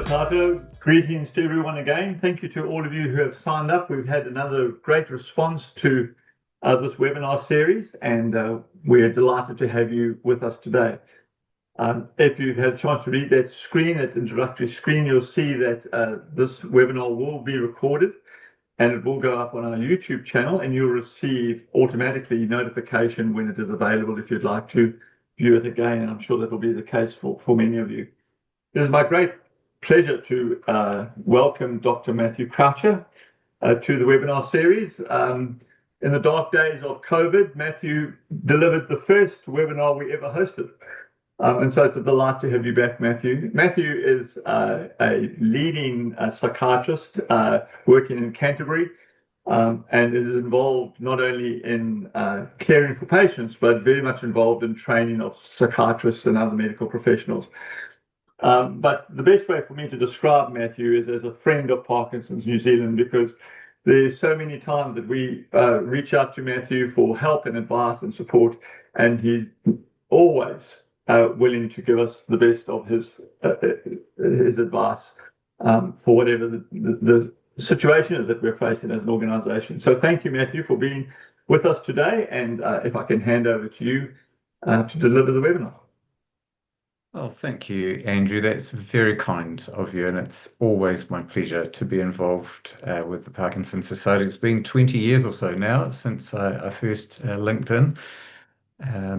Tato. Greetings to everyone again. Thank you to all of you who have signed up. We've had another great response to this webinar series, and we're delighted to have you with us today. If you've had a chance to read that screen, that introductory screen, you'll see that this webinar will be recorded and it will go up on our YouTube channel, and you'll receive automatically notification when it is available if you'd like to view it again, and I'm sure that will be the case for many of you. It is my great pleasure to welcome Dr. Matthew Croucher to the webinar series. In the dark days of COVID, Matthew delivered the first webinar we ever hosted. And so it's a delight to have you back, Matthew. Matthew is a leading psychiatrist working in Canterbury, and is involved not only in caring for patients, but very much involved in training of psychiatrists and other medical professionals. But the best way for me to describe Matthew is as a friend of Parkinson's New Zealand, because there's so many times that we reach out to Matthew for help and advice and support, and he's always willing to give us the best of his advice for whatever the situation is that we're facing as an organization. So thank you, Matthew, for being with us today, and if I can hand over to you to deliver the webinar. Oh, thank you, Andrew. That's very kind of you, and it's always my pleasure to be involved with the Parkinson Society. It's been 20 years or so now since I first linked in,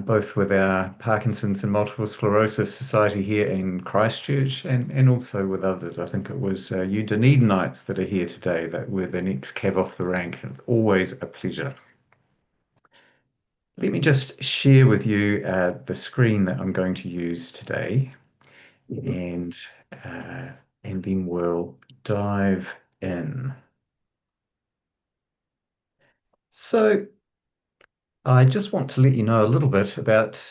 both with our Parkinson's and Multiple Sclerosis Society here in Christchurch, and also with others. I think it was you Dunedinites that are here today that were the next cab off the rank. It's always a pleasure. Let me just share with you the screen that I'm going to use today, and then we'll dive in. So I just want to let you know a little bit about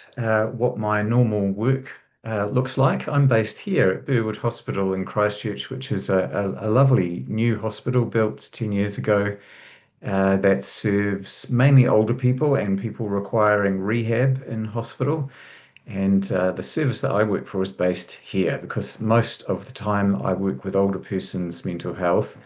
what my normal work looks like. I'm based here at Burwood Hospital in Christchurch, which is a lovely new hospital built 10 years ago. That serves mainly older people and people requiring rehab in hospital. And the service that I work for is based here because most of the time I work with older persons' mental health.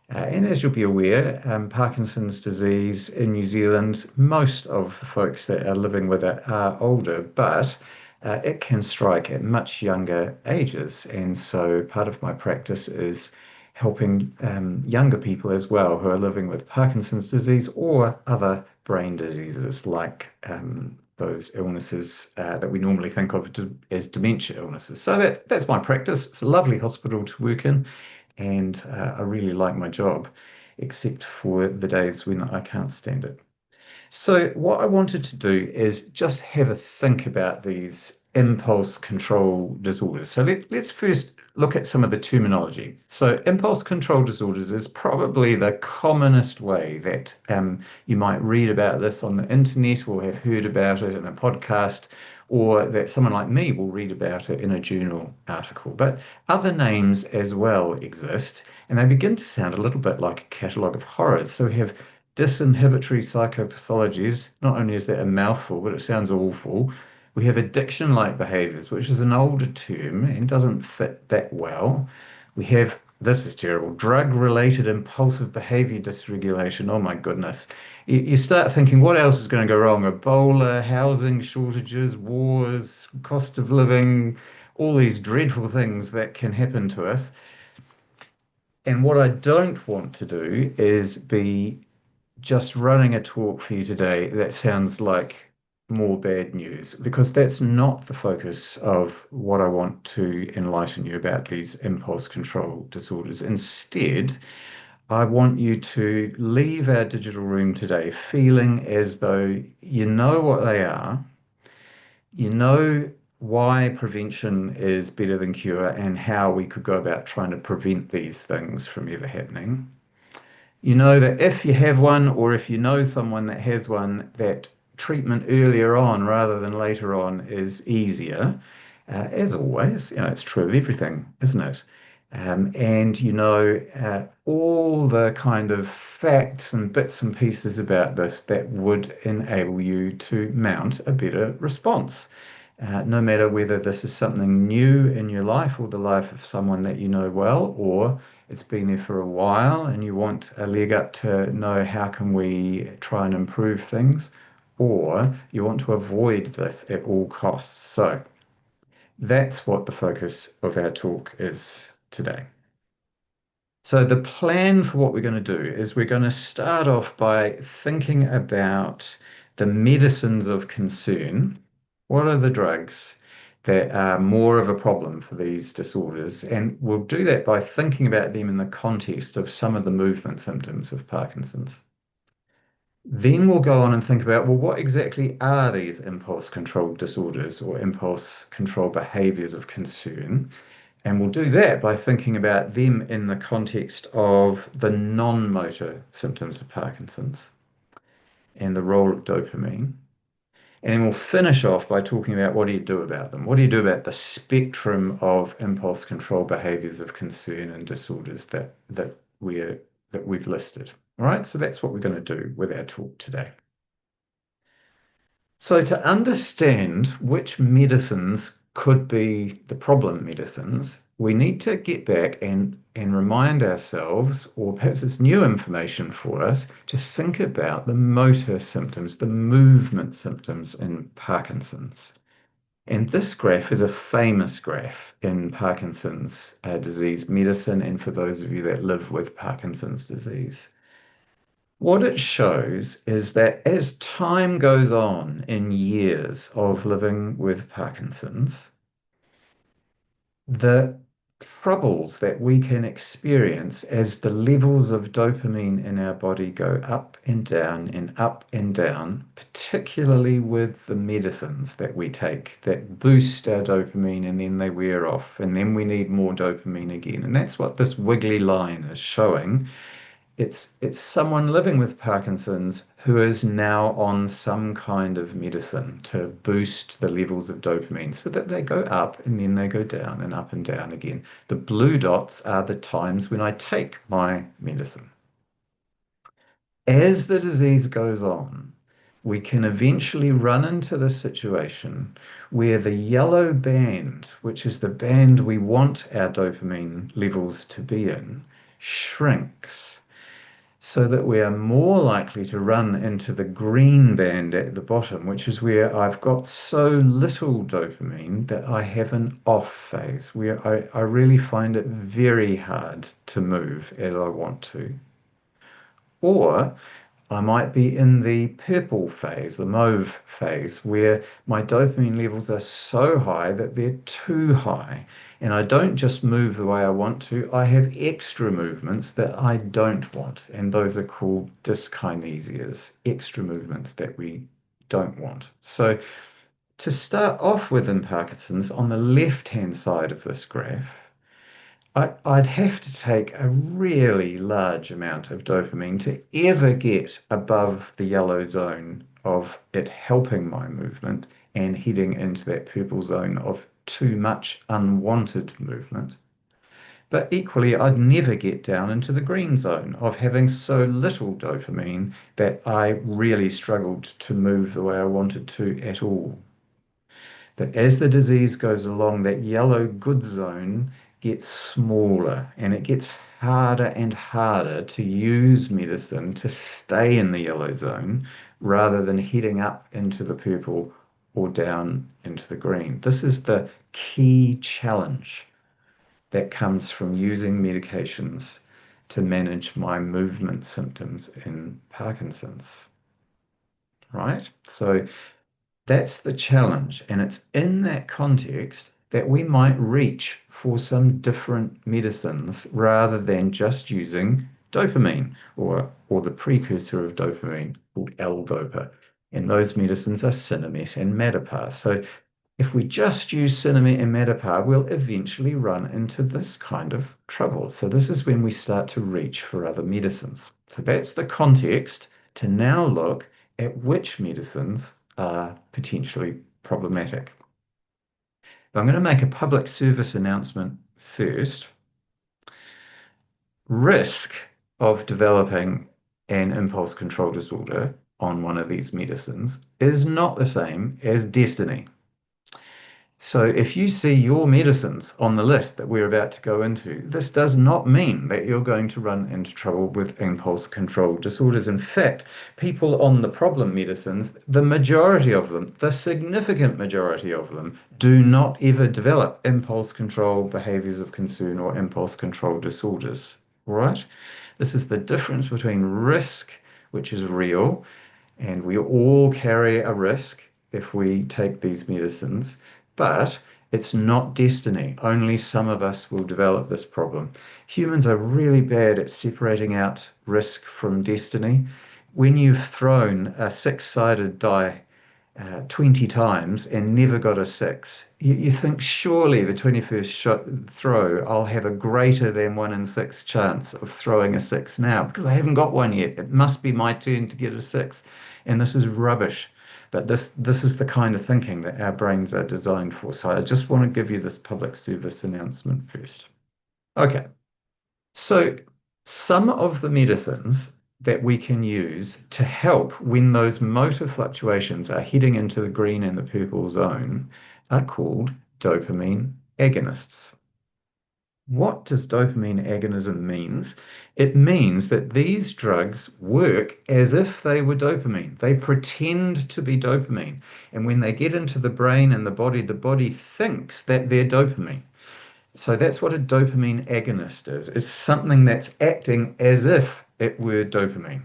And as you'll be aware, Parkinson's disease in New Zealand, most of the folks that are living with it are older, but it can strike at much younger ages. And so part of my practice is helping younger people as well who are living with Parkinson's disease or other brain diseases like those illnesses that we normally think of as dementia illnesses. So that's my practice. It's a lovely hospital to work in, and I really like my job, except for the days when I can't stand it. So what I wanted to do is just have a think about these impulse control disorders. So let's first look at some of the terminology. So impulse control disorders is probably the commonest way that you might read about this on the internet or have heard about it in a podcast, or that someone like me will read about it in a journal article. But other names as well exist, and they begin to sound a little bit like a catalogue of horrors. So we have disinhibitory psychopathologies. Not only is that a mouthful, but it sounds awful. We have addiction-like behaviors, which is an older term and doesn't fit that well. We have, this is terrible, drug-related impulsive behavior dysregulation. Oh my goodness. You start thinking, what else is going to go wrong? Ebola, housing shortages, wars, cost of living, all these dreadful things that can happen to us. And what I don't want to do is be just running a talk for you today that sounds like more bad news, because that's not the focus of what I want to enlighten you about these impulse control disorders. Instead, I want you to leave our digital room today feeling as though you know what they are, you know why prevention is better than cure, and how we could go about trying to prevent these things from ever happening. You know that if you have one, or if you know someone that has one, that treatment earlier on rather than later on is easier. As always, it's true of everything, isn't it? And all the kind of facts and bits and pieces about this that would enable you to mount a better response. no matter whether this is something new in your life or the life of someone that you know well, or it's been there for a while and you want a leg up to know how can we try and improve things, or you want to avoid this at all costs. So that's what the focus of our talk is today. So the plan for what we're going to do is we're going to start off by thinking about the medicines of concern. What are the drugs that are more of a problem for these disorders? And we'll do that by thinking about them in the context of some of the movement symptoms of Parkinson's. Then we'll go on and think about, well, what exactly are these impulse control disorders or impulse control behaviors of concern? And we'll do that by thinking about them in the context of the non-motor symptoms of Parkinson's and the role of dopamine. And then we'll finish off by talking about what do you do about them? What do you do about the spectrum of impulse control behaviors of concern and disorders that we've listed? All right, so that's what we're going to do with our talk today. So to understand which medicines could be the problem medicines, we need to get back and remind ourselves, or perhaps it's new information for us, to think about the motor symptoms, the movement symptoms in Parkinson's. And this graph is a famous graph in Parkinson's disease medicine and for those of you that live with Parkinson's disease. What it shows is that as time goes on in years of living with Parkinson's, the troubles that we can experience as the levels of dopamine in our body go up and down, particularly with the medicines that we take that boost our dopamine and then they wear off, and then we need more dopamine again. And that's what this wiggly line is showing. It's someone living with Parkinson's who is now on some kind of medicine to boost the levels of dopamine so that they go up and then they go down and up and down again. The blue dots are the times when I take my medicine. As the disease goes on, we can eventually run into the situation where the yellow band, which is the band we want our dopamine levels to be in, shrinks so that we are more likely to run into the green band at the bottom, which is where I've got so little dopamine that I have an off phase, where I really find it very hard to move as I want to. Or I might be in the purple phase, the mauve phase, where my dopamine levels are so high that they're too high. And I don't just move the way I want to, I have extra movements that I don't want. And those are called dyskinesias, extra movements that we don't want. So to start off with in Parkinson's, on the left-hand side of this graph, I'd have to take a really large amount of dopamine to ever get above the yellow zone of it helping my movement and heading into that purple zone of too much unwanted movement. But equally, I'd never get down into the green zone of having so little dopamine that I really struggled to move the way I wanted to at all. But as the disease goes along, that yellow good zone gets smaller and it gets harder and harder to use medicine to stay in the yellow zone rather than heading up into the purple or down into the green. This is the key challenge that comes from using medications to manage my movement symptoms in Parkinson's. Right? So that's the challenge. And it's in that context that we might reach for some different medicines rather than just using dopamine or the precursor of dopamine called L-dopa. And those medicines are Sinemet and Matapar. So if we just use Sinemet and Matapar, we'll eventually run into this kind of trouble. So this is when we start to reach for other medicines. So that's the context to now look at which medicines are potentially problematic. But I'm going to make a public service announcement first. Risk of developing an impulse control disorder on one of these medicines is not the same as destiny. So if you see your medicines on the list that we're about to go into, this does not mean that you're going to run into trouble with impulse control disorders. In fact, people on the problem medicines, the majority of them, the significant majority of them, do not ever develop impulse control behaviors of concern or impulse control disorders. All right? This is the difference between risk, which is real, and we all carry a risk if we take these medicines, but it's not destiny. Only some of us will develop this problem. Humans are really bad at separating out risk from destiny. When you've thrown a six-sided die 20 times and never got a six, you think surely the 21st throw, I'll have a greater than 1 in 6 chance of throwing a six now because I haven't got one yet. It must be my turn to get a six. And this is rubbish. But this is the kind of thinking that our brains are designed for. So I just want to give you this public service announcement first. Okay. So, some of the medicines that we can use to help when those motor fluctuations are heading into the green and the purple zone are called dopamine agonists. What does dopamine agonism means? It means that these drugs work as if they were dopamine. They pretend to be dopamine. And when they get into the brain and the body thinks that they're dopamine. So that's what a dopamine agonist is something that's acting as if it were dopamine.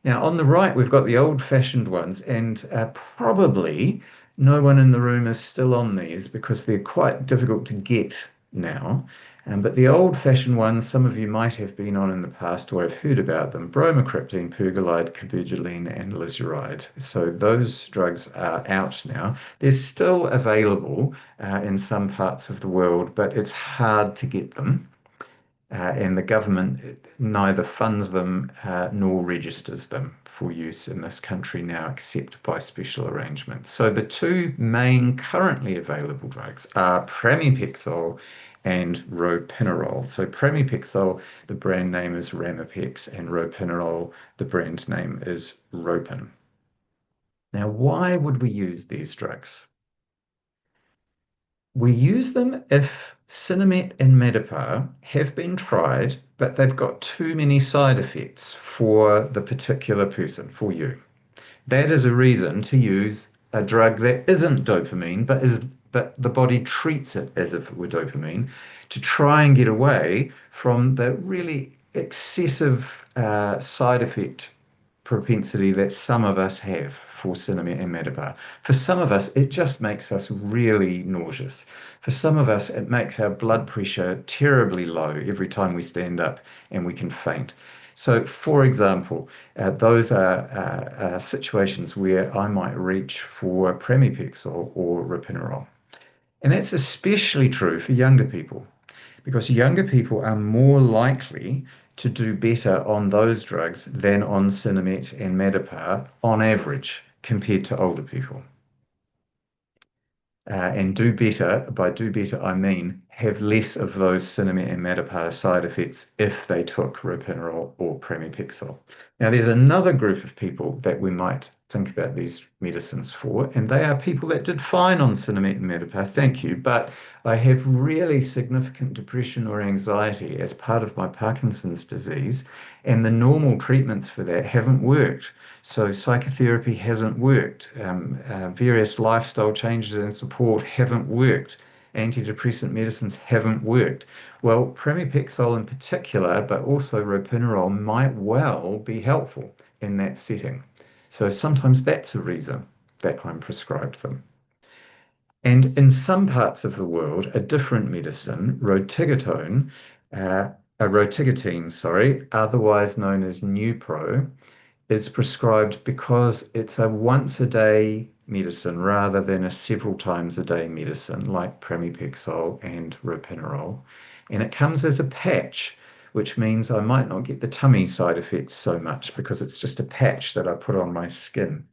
Now, on the right, we've got the old-fashioned ones, and probably no one in the room is still on these because they're quite difficult to get now. But the old-fashioned ones, some of you might have been on in the past or have heard about them, bromocriptine, pergolide, cabergoline, and lizuride. So those drugs are out now. They're still available in some parts of the world, but it's hard to get them. And the government neither funds them nor registers them for use in this country now, except by special arrangements. So the two main currently available drugs are pramipexole and ropinirole. So pramipexole, the brand name is Ramipex, and ropinirole, the brand name is Ropin. Now, why would we use these drugs? We use them if Sinemet and Medipar have been tried, but they've got too many side effects for the particular person, for you. That is a reason to use a drug that isn't dopamine, but the body treats it as if it were dopamine to try and get away from the really excessive side effect propensity that some of us have for cinema and Medipar. For some of us, it just makes us really nauseous. For some of us, it makes our blood pressure terribly low every time we stand up and we can faint. So, for example, those are situations where I might reach for pramipexole or ropinirole. And that's especially true for younger people because younger people are more likely to do better on those drugs than on Sinemet and Medipar on average compared to older people. And do better, by do better, I mean have less of those Sinemet and Medipar side effects if they took ropinirole or pramipexole. Now, there's another group of people that we might think about these medicines for, and they are people that did fine on Sinemet and Medipar, thank you, but I have really significant depression or anxiety as part of my Parkinson's disease, and the normal treatments for that haven't worked. So psychotherapy hasn't worked. Various lifestyle changes and support haven't worked. Antidepressant medicines haven't worked. Well, pramipexole in particular, but also ropinirole might well be helpful in that setting. So sometimes that's a reason that I'm prescribed them. And in some parts of the world, a different medicine, rotigotine, sorry, otherwise known as Nupro, is prescribed because it's a once a day medicine rather than a several times a day medicine like pramipexole and ropinirole. And it comes as a patch, which means I might not get the tummy side effects so much because it's just a patch that I put on my skin.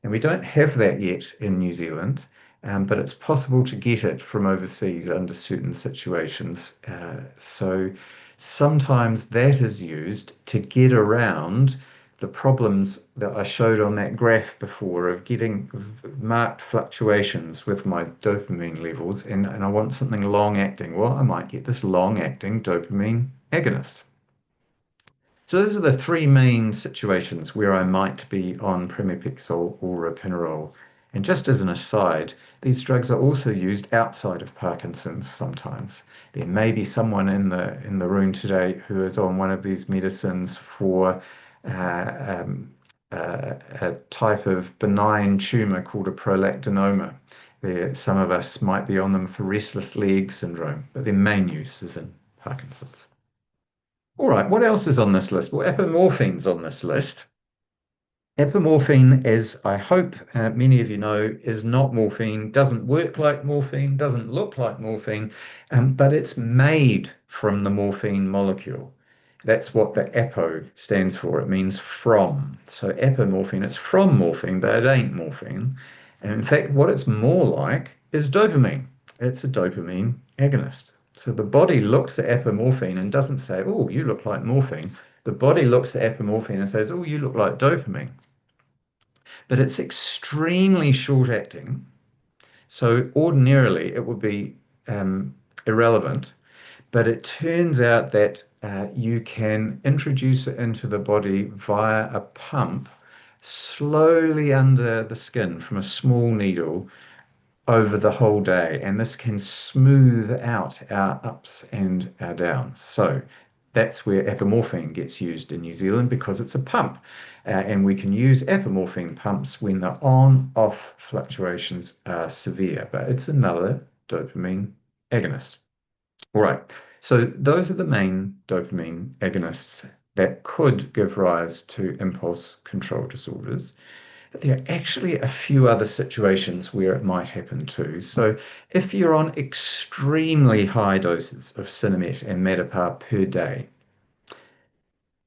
And we don't have that yet in New Zealand, but it's possible to get it from overseas under certain situations. So sometimes that is used to get around the problems that I showed on that graph before of getting marked fluctuations with my dopamine levels, and I want something long acting. Well, I might get this long acting dopamine agonist. So those are the three main situations where I might be on pramipexole or ropinirole. And just as an aside, these drugs are also used outside of Parkinson's sometimes. There may be someone in the room today who is on one of these medicines for uh, um, a type of benign tumor called a prolactinoma. Some of us might be on them for restless leg syndrome, but their main use is in Parkinson's. All right, what else is on this list? Well, apomorphine's on this list. Epimorphine, as I hope many of you know, is not morphine, doesn't work like morphine, doesn't look like morphine, but it's made from the morphine molecule. That's what the EPO stands for. It means from. So epimorphine, it's from morphine, but it ain't morphine. And in fact, what it's more like is dopamine. It's a dopamine agonist. So the body looks at apomorphine and doesn't say, oh, you look like morphine. The body looks at apomorphine and says, oh, you look like dopamine. But it's extremely short acting. So ordinarily it would be irrelevant. But it turns out that you can introduce it into the body via a pump slowly under the skin from a small needle over the whole day, and this can smooth out our ups and our downs. So that's where apomorphine gets used in New Zealand because it's a pump, and we can use apomorphine pumps when the on-off fluctuations are severe, but it's another dopamine agonist. All right, so those are the main dopamine agonists that could give rise to impulse control disorders. There are actually a few other situations where it might happen too. So if you're on extremely high doses of Cinemet and Matapar per day,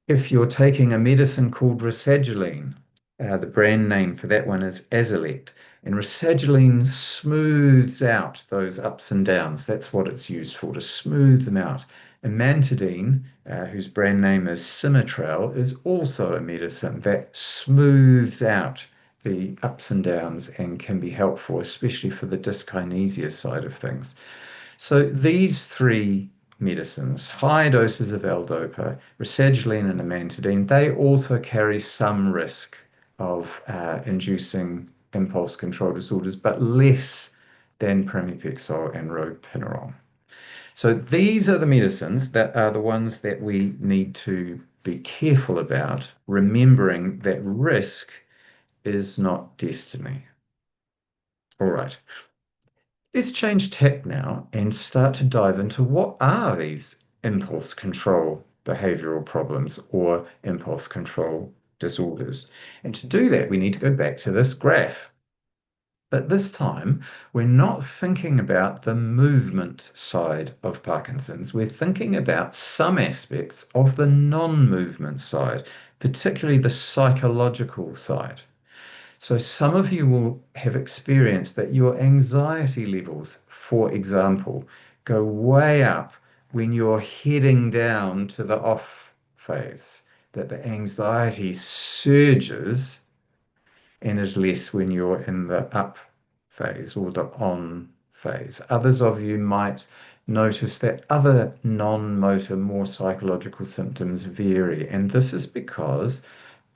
if you're taking a medicine called rasagiline, the brand name for that one is Azilect, and rasagiline smooths out those ups and downs. That's what it's used for, to smooth them out. Amantadine, whose brand name is Simitrel, is also a medicine that smooths out the ups and downs and can be helpful, especially for the dyskinesia side of things. So these three medicines, high doses of L-DOPA, rasagiline and amantadine, they also carry some risk of inducing impulse control disorders, but less than pramipexole and ropinirole. So these are the medicines that are the ones that we need to be careful about, remembering that risk is not destiny. All right. Let's change tack now and start to dive into what are these impulse control behavioral problems or impulse control disorders. And to do that, we need to go back to this graph. But this time, we're not thinking about the movement side of Parkinson's. We're thinking about some aspects of the non-movement side, particularly the psychological side. So some of you will have experienced that your anxiety levels, for example, go way up when you're heading down to the off phase, that the anxiety surges and is less when you're in the up phase or the on phase. Others of you might notice that other non-motor, more psychological symptoms vary, and this is because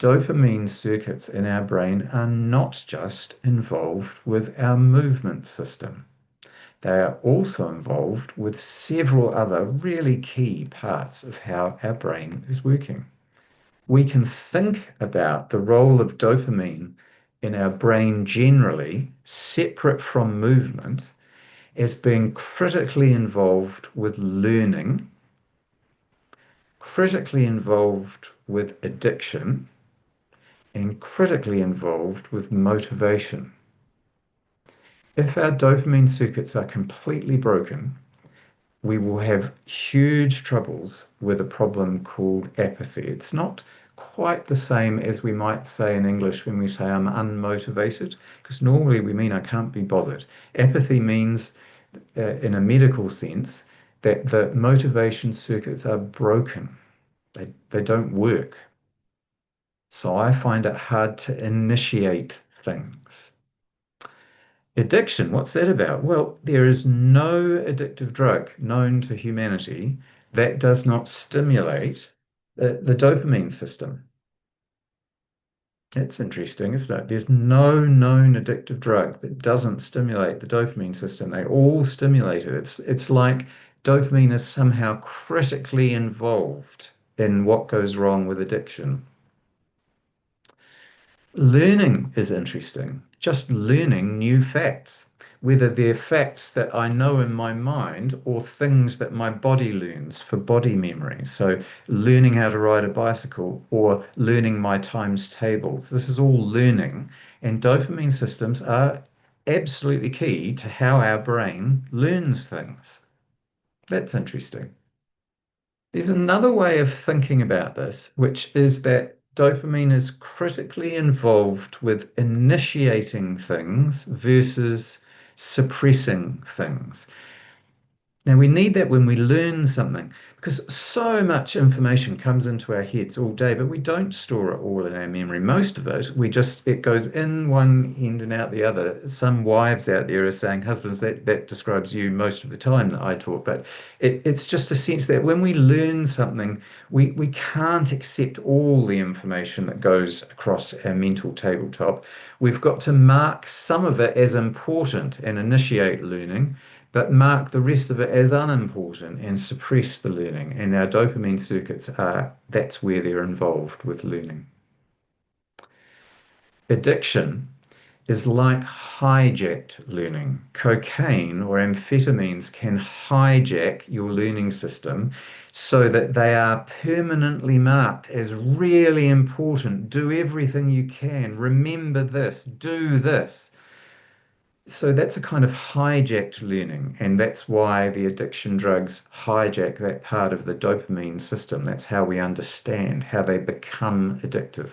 dopamine circuits in our brain are not just involved with our movement system. They are also involved with several other really key parts of how our brain is working. We can think about the role of dopamine in our brain generally, separate from movement, as being critically involved with learning, critically involved with addiction, and critically involved with motivation. If our dopamine circuits are completely broken, we will have huge troubles with a problem called apathy. It's not quite the same as we might say in English when we say I'm unmotivated, because normally we mean I can't be bothered. Apathy means, in a medical sense, that the motivation circuits are broken. They don't work. So I find it hard to initiate things. Addiction, what's that about? Well, there is no addictive drug known to humanity that does not stimulate the dopamine system. That's interesting, isn't it? There's no known addictive drug that doesn't stimulate the dopamine system. They all stimulate it. It's like dopamine is somehow critically involved in what goes wrong with addiction. Learning is interesting. Just learning new facts, whether they're facts that I know in my mind or things that my body learns for body memory. So, learning how to ride a bicycle or learning my times tables. This is all learning, and dopamine systems are absolutely key to how our brain learns things. That's interesting. There's another way of thinking about this, which is that dopamine is critically involved with initiating things versus suppressing things. Now, we need that when we learn something because so much information comes into our heads all day, but we don't store it all in our memory. Most of it, it goes in one end and out the other. Some wives out there are saying, husbands, that describes you most of the time that I talk, but it's just a sense that when we learn something, we can't accept all the information that goes across our mental tabletop. We've got to mark some of it as important and initiate learning but mark the rest of it as unimportant and suppress the learning. And our dopamine circuits that's where they're involved with learning. Addiction is like hijacked learning. Cocaine or amphetamines can hijack your learning system so that they are permanently marked as really important. Do everything you can. Remember this. Do this. So that's a kind of hijacked learning, and that's why the addiction drugs hijack that part of the dopamine system. That's how we understand how they become addictive.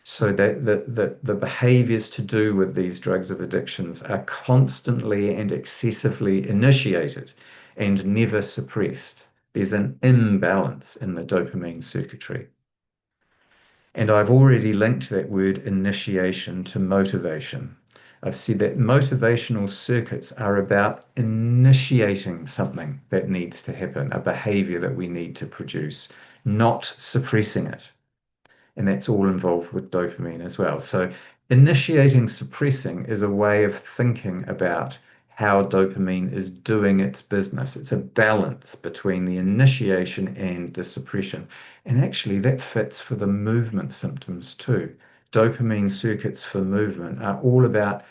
So that the behaviors to do with these drugs of addictions are constantly and excessively initiated and never suppressed. There's an imbalance in the dopamine circuitry. And I've already linked that word initiation to motivation. I've said that motivational circuits are about initiating something that needs to happen, a behavior that we need to produce, not suppressing it. And that's all involved with dopamine as well. So, initiating suppressing is a way of thinking about how dopamine is doing its business. It's a balance between the initiation and the suppression. And actually, that fits for the movement symptoms too. Dopamine circuits for movement are all about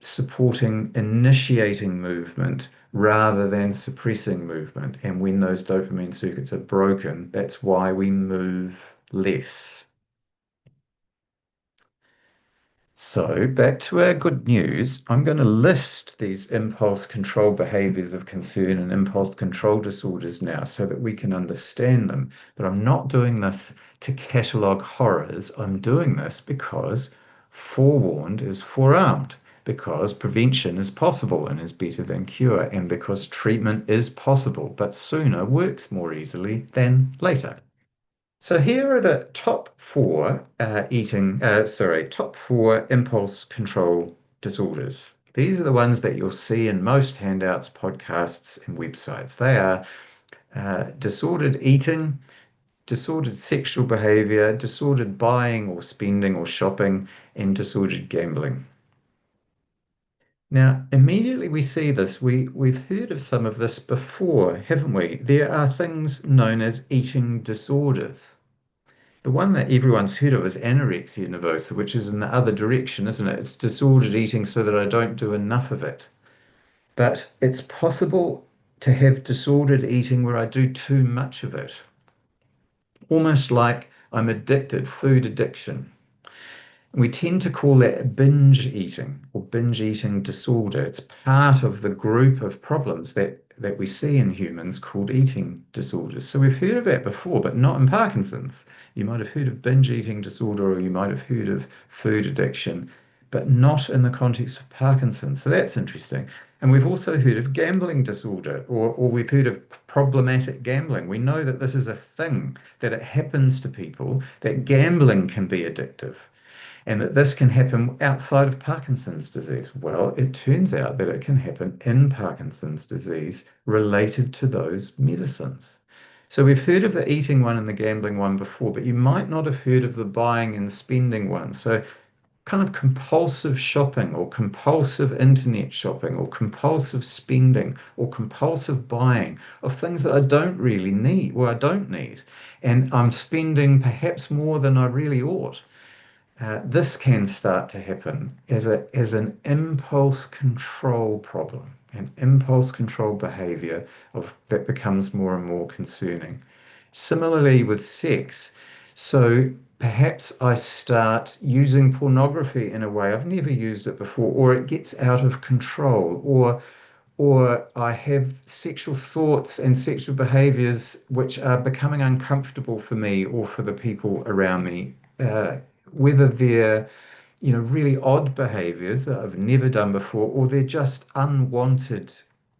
supporting initiating movement rather than suppressing movement. And when those dopamine circuits are broken, that's why we move less. So, back to our good news, I'm going to list these impulse control behaviors of concern and impulse control disorders now so that we can understand them. But I'm not doing this to catalogue horrors. I'm doing this because forewarned is forearmed, because prevention is possible and is better than cure, and because treatment is possible, but sooner works more easily than later. So here are the top four impulse control disorders. These are the ones that you'll see in most handouts, podcasts, and websites. They are disordered eating, disordered sexual behavior, disordered buying or spending or shopping, and disordered gambling. Now, immediately we see this, we've heard of some of this before, haven't we? There are things known as eating disorders. The one that everyone's heard of is anorexia nervosa, which is in the other direction, isn't it? It's disordered eating so that I don't do enough of it. But it's possible to have disordered eating where I do too much of it, almost like I'm addicted, food addiction. We tend to call that binge eating or binge eating disorder. It's part of the group of problems that we see in humans called eating disorders. So we've heard of that before, but not in Parkinson's. You might have heard of binge eating disorder or you might have heard of food addiction, but not in the context of Parkinson's. So that's interesting. And we've also heard of gambling disorder, or we've heard of problematic gambling. We know that this is a thing, that it happens to people, that gambling can be addictive, and that this can happen outside of Parkinson's disease. Well, it turns out that it can happen in Parkinson's disease related to those medicines. So we've heard of the eating one and the gambling one before, but you might not have heard of the buying and spending one. So kind of compulsive shopping or compulsive internet shopping or compulsive spending or compulsive buying of things that I don't really need or I don't need. And I'm spending perhaps more than I really ought. This can start to happen as an impulse control problem, an impulse control behavior that becomes more and more concerning. Similarly with sex, so perhaps I start using pornography in a way I've never used it before, or it gets out of control, or I have sexual thoughts and sexual behaviors which are becoming uncomfortable for me or for the people around me. Whether they're, really odd behaviors that I've never done before, or they're just unwanted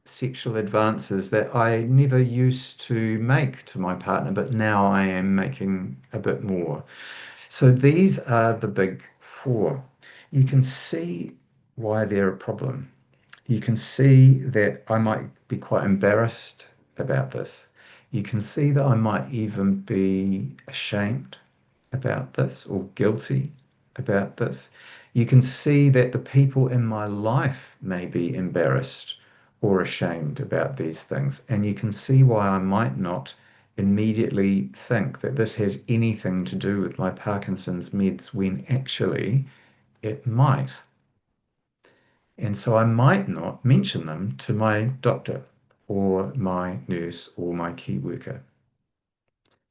sexual advances that I never used to make to my partner, but now I am making a bit more. So these are the big four. You can see why they're a problem. You can see that I might be quite embarrassed about this. You can see that I might even be ashamed about this or guilty about this. You can see that the people in my life may be embarrassed or ashamed about these things. And you can see why I might not immediately think that this has anything to do with my Parkinson's meds when actually it might. And so I might not mention them to my doctor or my nurse or my key worker.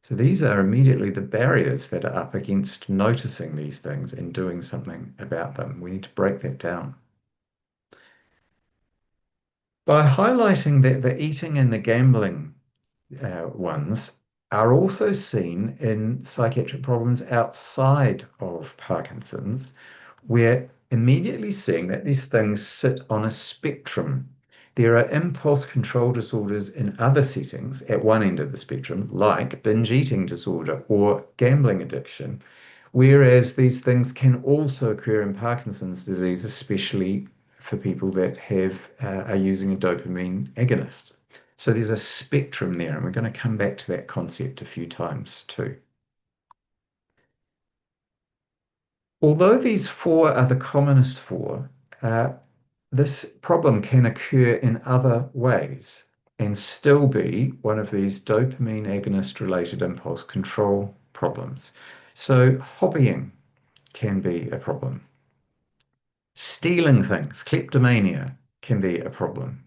So these are immediately the barriers that are up against noticing these things and doing something about them. We need to break that down. By highlighting that the eating and the gambling ones are also seen in psychiatric problems outside of Parkinson's, we're immediately seeing that these things sit on a spectrum. There are impulse control disorders in other settings at one end of the spectrum, like binge eating disorder or gambling addiction, whereas these things can also occur in Parkinson's disease, especially for people that are using a dopamine agonist. So there's a spectrum there, and we're going to come back to that concept a few times too. Although these four are the commonest four, this problem can occur in other ways and still be one of these dopamine agonist related impulse control problems. So hobbying can be a problem. Stealing things, kleptomania, can be a problem.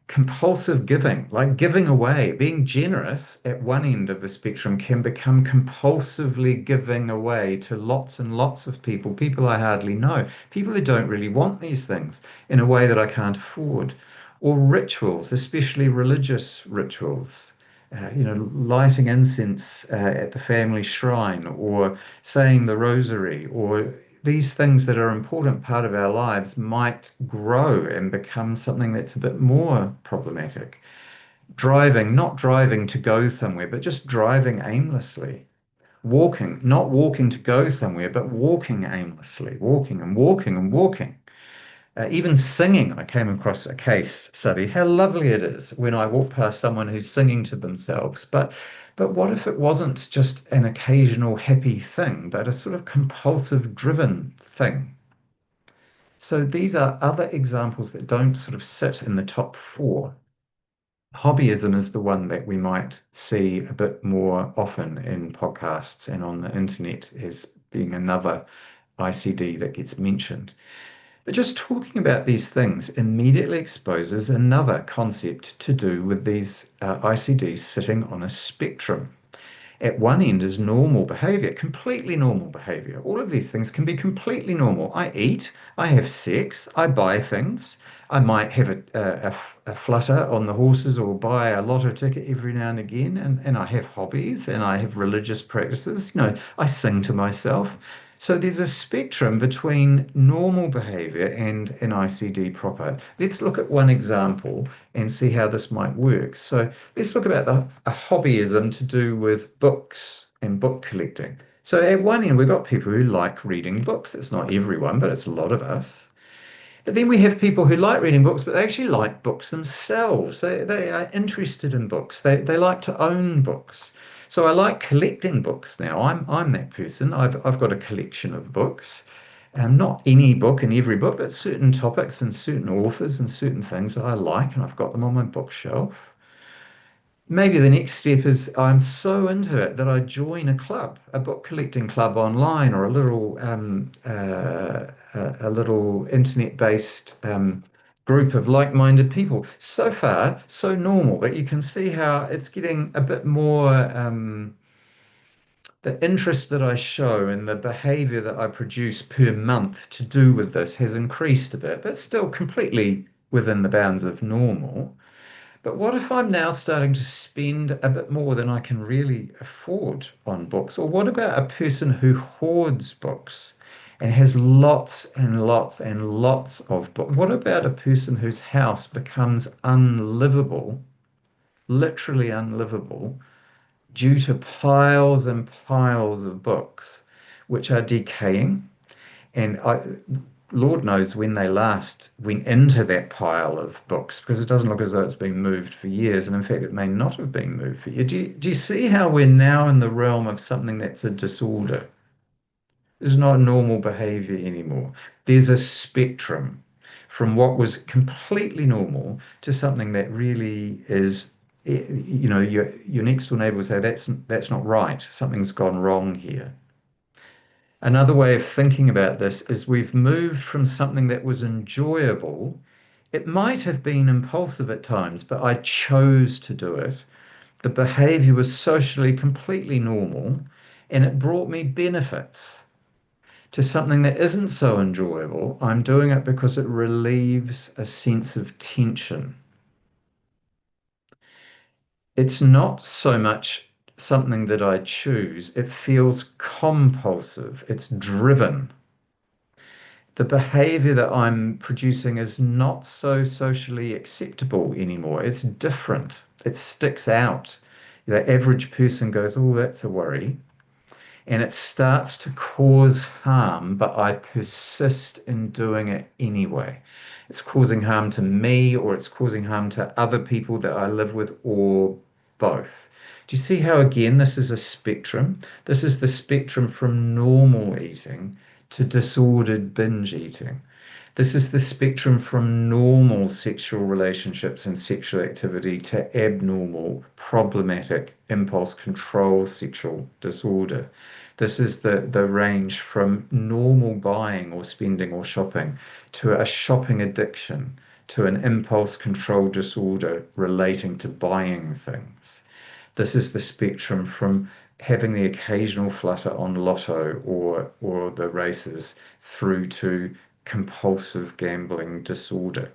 Compulsive giving, like giving away, being generous at one end of the spectrum can become compulsively giving away to lots and lots of people, people I hardly know, people who don't really want these things in a way that I can't afford. Or rituals, especially religious rituals. Lighting incense at the family shrine, or saying the rosary, or these things that are an important part of our lives might grow and become something that's a bit more problematic. Driving, not driving to go somewhere, but just driving aimlessly. Walking, not walking to go somewhere, but walking aimlessly, walking and walking and walking. Even singing, I came across a case study. How lovely it is when I walk past someone who's singing to themselves. But what if it wasn't just an occasional happy thing, but a sort of compulsive driven thing? So these are other examples that don't sort of sit in the top four. Hobbyism is the one that we might see a bit more often in podcasts and on the internet as being another ICD that gets mentioned. But just talking about these things immediately exposes another concept to do with these ICDs sitting on a spectrum. At one end is normal behavior, completely normal behavior. All of these things can be completely normal. I eat, I have sex, I buy things. I might have a flutter on the horses or buy a lotto ticket every now and again. And I have hobbies and I have religious practices. I sing to myself. So there's a spectrum between normal behavior and an ICD proper. Let's look at one example and see how this might work. So let's look about a hobbyism to do with books and book collecting. So at one end, we've got people who like reading books. It's not everyone, but it's a lot of us. But then we have people who like reading books, but they actually like books themselves. They are interested in books. They like to own books. So I like collecting books now. I'm that person. I've got a collection of books. Not any book and every book, but certain topics and certain authors and certain things that I like, and I've got them on my bookshelf. Maybe the next step is I'm so into it that I join a club, a book collecting club online, or a little internet-based group of like-minded people. So far, so normal, but you can see how it's getting a bit more. The interest that I show and the behavior that I produce per month to do with this has increased a bit, but still completely within the bounds of normal. But what if I'm now starting to spend a bit more than I can really afford on books? Or what about a person who hoards books and has lots and lots and lots of books? What about a person whose house becomes unlivable, literally unlivable, due to piles and piles of books which are decaying? And Lord knows when they last went into that pile of books, because it doesn't look as though it's been moved for years. And in fact, it may not have been moved for years. Do you see how we're now in the realm of something that's a disorder? It's not normal behavior anymore. There's a spectrum from what was completely normal to something that really is, your next door neighbor will say, that's not right. Something's gone wrong here. Another way of thinking about this is we've moved from something that was enjoyable. It might have been impulsive at times, but I chose to do it. The behavior was socially completely normal, and it brought me benefits, to something that isn't so enjoyable. I'm doing it because it relieves a sense of tension. It's not so much something that I choose, it feels compulsive, it's driven. The behavior that I'm producing is not so socially acceptable anymore. It's different. It sticks out. The average person goes, oh, that's a worry. And it starts to cause harm, but I persist in doing it anyway. It's causing harm to me, or it's causing harm to other people that I live with, or both. Do you see how, again, this is a spectrum? This is the spectrum from normal eating to disordered binge eating. This is the spectrum from normal sexual relationships and sexual activity to abnormal, problematic, impulse control sexual disorder. This is the range from normal buying or spending or shopping to a shopping addiction to an impulse control disorder relating to buying things. This is the spectrum from having the occasional flutter on lotto or the races through to compulsive gambling disorder.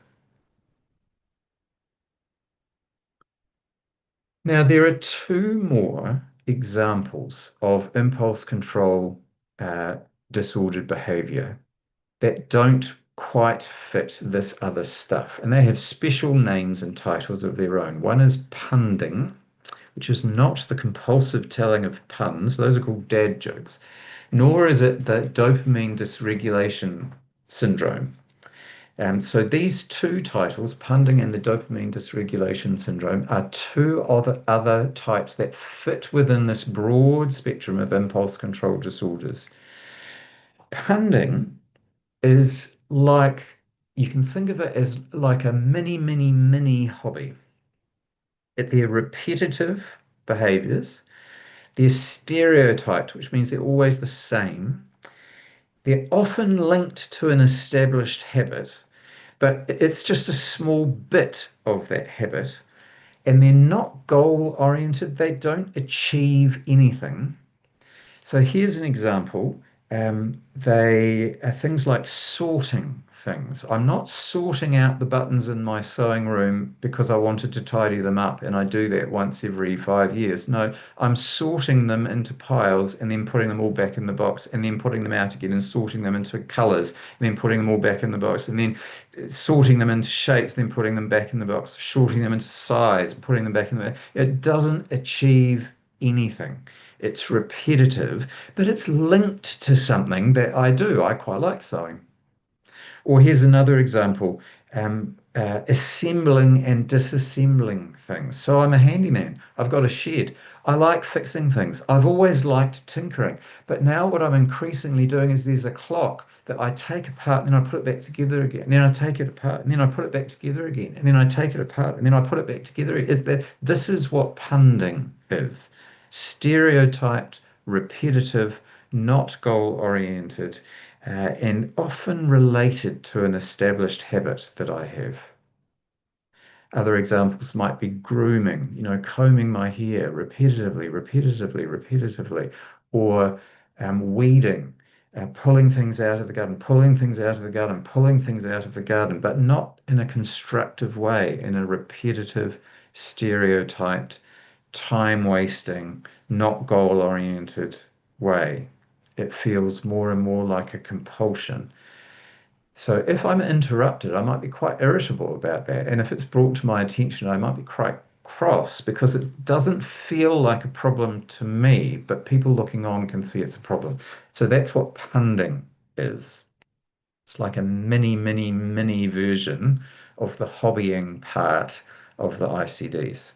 Now, there are two more examples of impulse control uh, disordered behavior that don't quite fit this other stuff, and they have special names and titles of their own. One is punding, which is not the compulsive telling of puns, those are called dad jokes, nor is it the dopamine dysregulation syndrome. So these two titles, punding and the dopamine dysregulation syndrome, are two other types that fit within this broad spectrum of impulse control disorders. Punding is like, you can think of it as like a mini, mini, mini hobby. They're repetitive behaviors. They're stereotyped, which means they're always the same. They're often linked to an established habit, but it's just a small bit of that habit. And they're not goal oriented. They don't achieve anything. So here's an example. They things like sorting things. I'm not sorting out the buttons in my sewing room because I wanted to tidy them up, and I do that once every 5 years. No, I'm sorting them into piles and then putting them all back in the box, and then putting them out again and sorting them into colors, and then putting them all back in the box, and then sorting them into shapes, then putting them back in the box, sorting them into size, putting them back in the. It doesn't achieve anything. It's repetitive, but it's linked to something that I do. I quite like sewing. Or here's another example, assembling and disassembling things. So I'm a handyman. I've got a shed. I like fixing things. I've always liked tinkering. But now what I'm increasingly doing is there's a clock that I take apart and then I put it back together again. And then I take it apart and then I put it back together again. And then I take it apart and then I put it back together. Is that this is what punding is. Stereotyped, repetitive, not goal oriented, and often related to an established habit that I have. Other examples might be grooming, combing my hair repetitively, repetitively, repetitively, or weeding, pulling things out of the garden, pulling things out of the garden, pulling things out of the garden, but not in a constructive way, in a repetitive, stereotyped, time wasting, not goal oriented way. It feels more and more like a compulsion. So if I'm interrupted, I might be quite irritable about that. And if it's brought to my attention, I might be quite cross because it doesn't feel like a problem to me, but people looking on can see it's a problem. So that's what punding is. It's like a mini, mini, mini version of the hobbying part of the ICDs.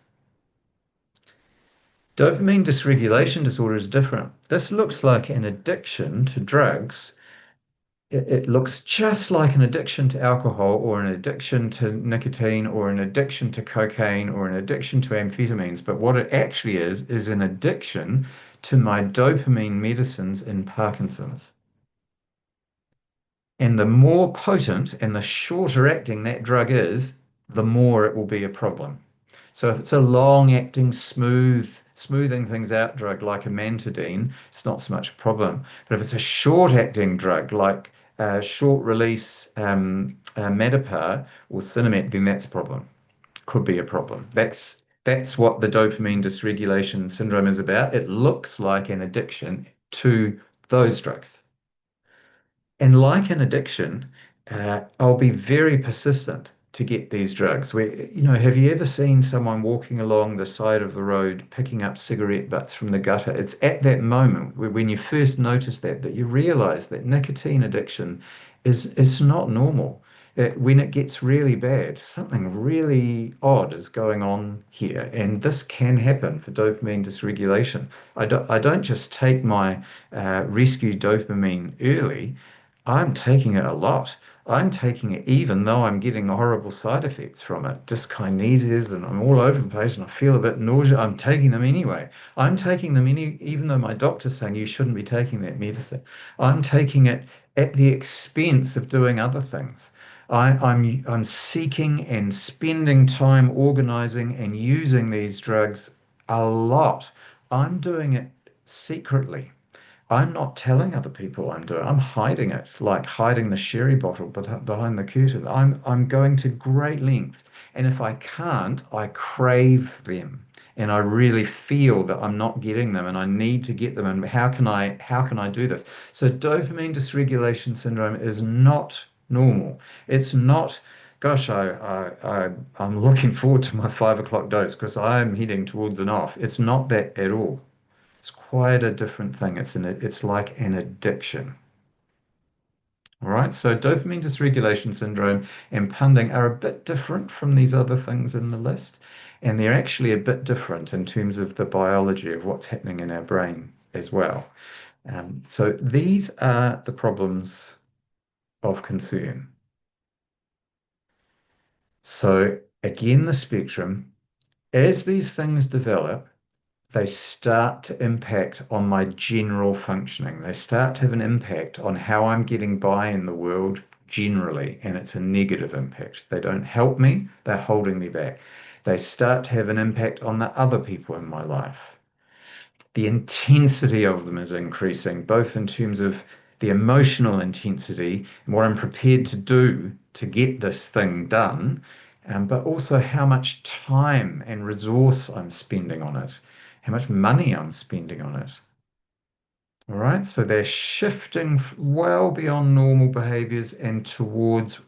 Dopamine dysregulation disorder is different. This looks like an addiction to drugs. It looks just like an addiction to alcohol or an addiction to nicotine or an addiction to cocaine or an addiction to amphetamines. But what it actually is an addiction to my dopamine medicines in Parkinson's. And the more potent and the shorter acting that drug is, the more it will be a problem. So if it's a long acting, smoothing things out drug like amantadine, it's not so much a problem. But if it's a short acting drug like short release Madapar or Cinemet, then that's a problem. Could be a problem. That's what the dopamine dysregulation syndrome is about. It looks like an addiction to those drugs. And like an addiction, I'll be very persistent to get these drugs. Have you ever seen someone walking along the side of the road picking up cigarette butts from the gutter? It's at that moment when you first notice that you realize that nicotine addiction is not normal. When it gets really bad, something really odd is going on here, and this can happen for dopamine dysregulation. I don't just take my rescue dopamine early. I'm taking it a lot. I'm taking it even though I'm getting horrible side effects from it, dyskinesias, and I'm all over the place and I feel a bit nauseous. I'm taking them anyway. I'm taking them even though my doctor's saying you shouldn't be taking that medicine. I'm taking it at the expense of doing other things. I'm seeking and spending time organizing and using these drugs a lot. I'm doing it secretly. I'm not telling other people I'm doing. I'm hiding it, like hiding the sherry bottle behind the curtain. I'm going to great lengths, and if I can't, I crave them, and I really feel that I'm not getting them, and I need to get them. And how can I do this? So dopamine dysregulation syndrome is not normal. It's not. Gosh, I'm looking forward to my 5 o'clock dose because I'm heading towards an off. It's not that at all. It's quite a different thing. It's like an addiction. All right. So dopamine dysregulation syndrome and punding are a bit different from these other things in the list. And they're actually a bit different in terms of the biology of what's happening in our brain as well. So these are the problems of concern. So again, the spectrum, as these things develop, they start to impact on my general functioning. They start to have an impact on how I'm getting by in the world generally, and it's a negative impact. They don't help me, they're holding me back. They start to have an impact on the other people in my life. The intensity of them is increasing, both in terms of the emotional intensity, and what I'm prepared to do to get this thing done, but also how much time and resource I'm spending on it, how much money I'm spending on it. All right, so they're shifting well beyond normal behaviors and towards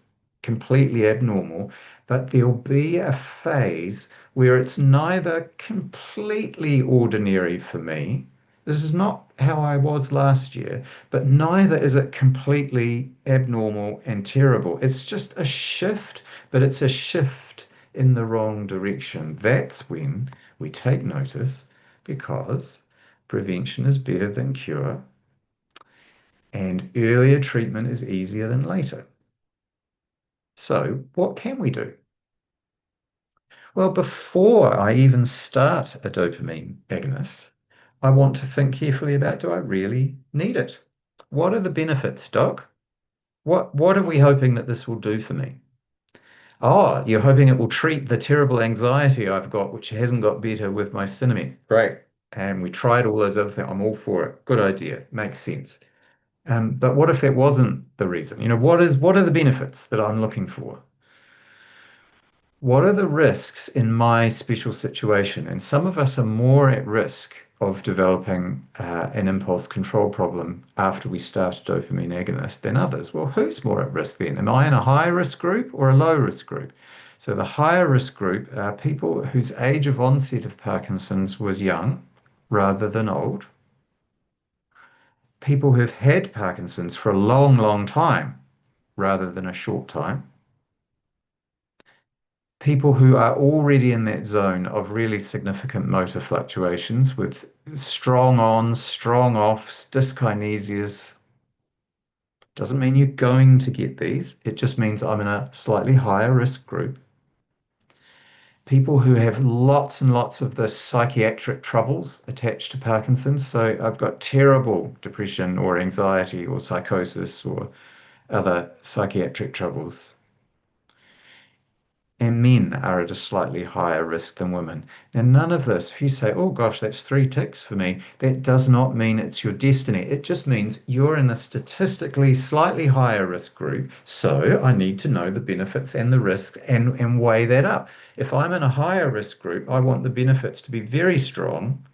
completely abnormal, but there'll be a phase where it's neither completely ordinary for me. This is not how I was last year, but neither is it completely abnormal and terrible. It's just a shift, but it's a shift in the wrong direction. That's when we take notice because prevention is better than cure, and earlier treatment is easier than later. So, what can we do? Well, before I even start a dopamine agonist, I want to think carefully about, do I really need it? What are the benefits, Doc? What are we hoping that this will do for me? Oh, you're hoping it will treat the terrible anxiety I've got, which hasn't got better with my cinnamon. Great. And we tried all those other things. I'm all for it. Good idea. Makes sense. But what if that wasn't the reason? What are the benefits that I'm looking for? What are the risks in my special situation? And some of us are more at risk of developing an impulse control problem after we start a dopamine agonist than others. Well, who's more at risk then? Am I in a high risk group or a low risk group? So the higher risk group are people whose age of onset of Parkinson's was young rather than old. People who've had Parkinson's for a long, long time rather than a short time. People who are already in that zone of really significant motor fluctuations with strong ons, strong offs, dyskinesias. Doesn't mean you're going to get these. It just means I'm in a slightly higher risk group. People who have lots and lots of the psychiatric troubles attached to Parkinson's. So I've got terrible depression or anxiety or psychosis or other psychiatric troubles. And men are at a slightly higher risk than women. Now, none of this, if you say, oh gosh, that's 3 ticks for me, that does not mean it's your destiny. It just means you're in a statistically slightly higher risk group. So I need to know the benefits and the risks and weigh that up. If I'm in a higher risk group, I want the benefits to be very strong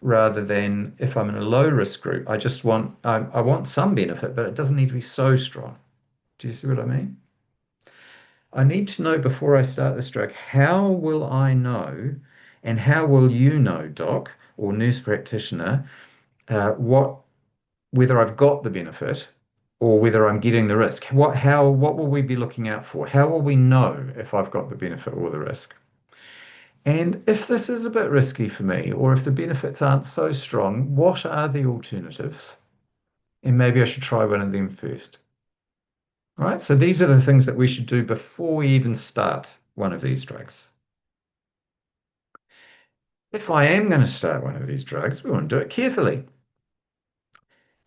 rather than if I'm in a low risk group, I want some benefit, but it doesn't need to be so strong. Do you see what I mean? I need to know before I start this drug, how will I know, and how will you know, doc or nurse practitioner, what whether I've got the benefit or whether I'm getting the risk? What will we be looking out for? How will we know if I've got the benefit or the risk? And if this is a bit risky for me, or if the benefits aren't so strong, what are the alternatives? And maybe I should try one of them first. All right, so these are the things that we should do before we even start one of these drugs. If I am going to start one of these drugs, we want to do it carefully.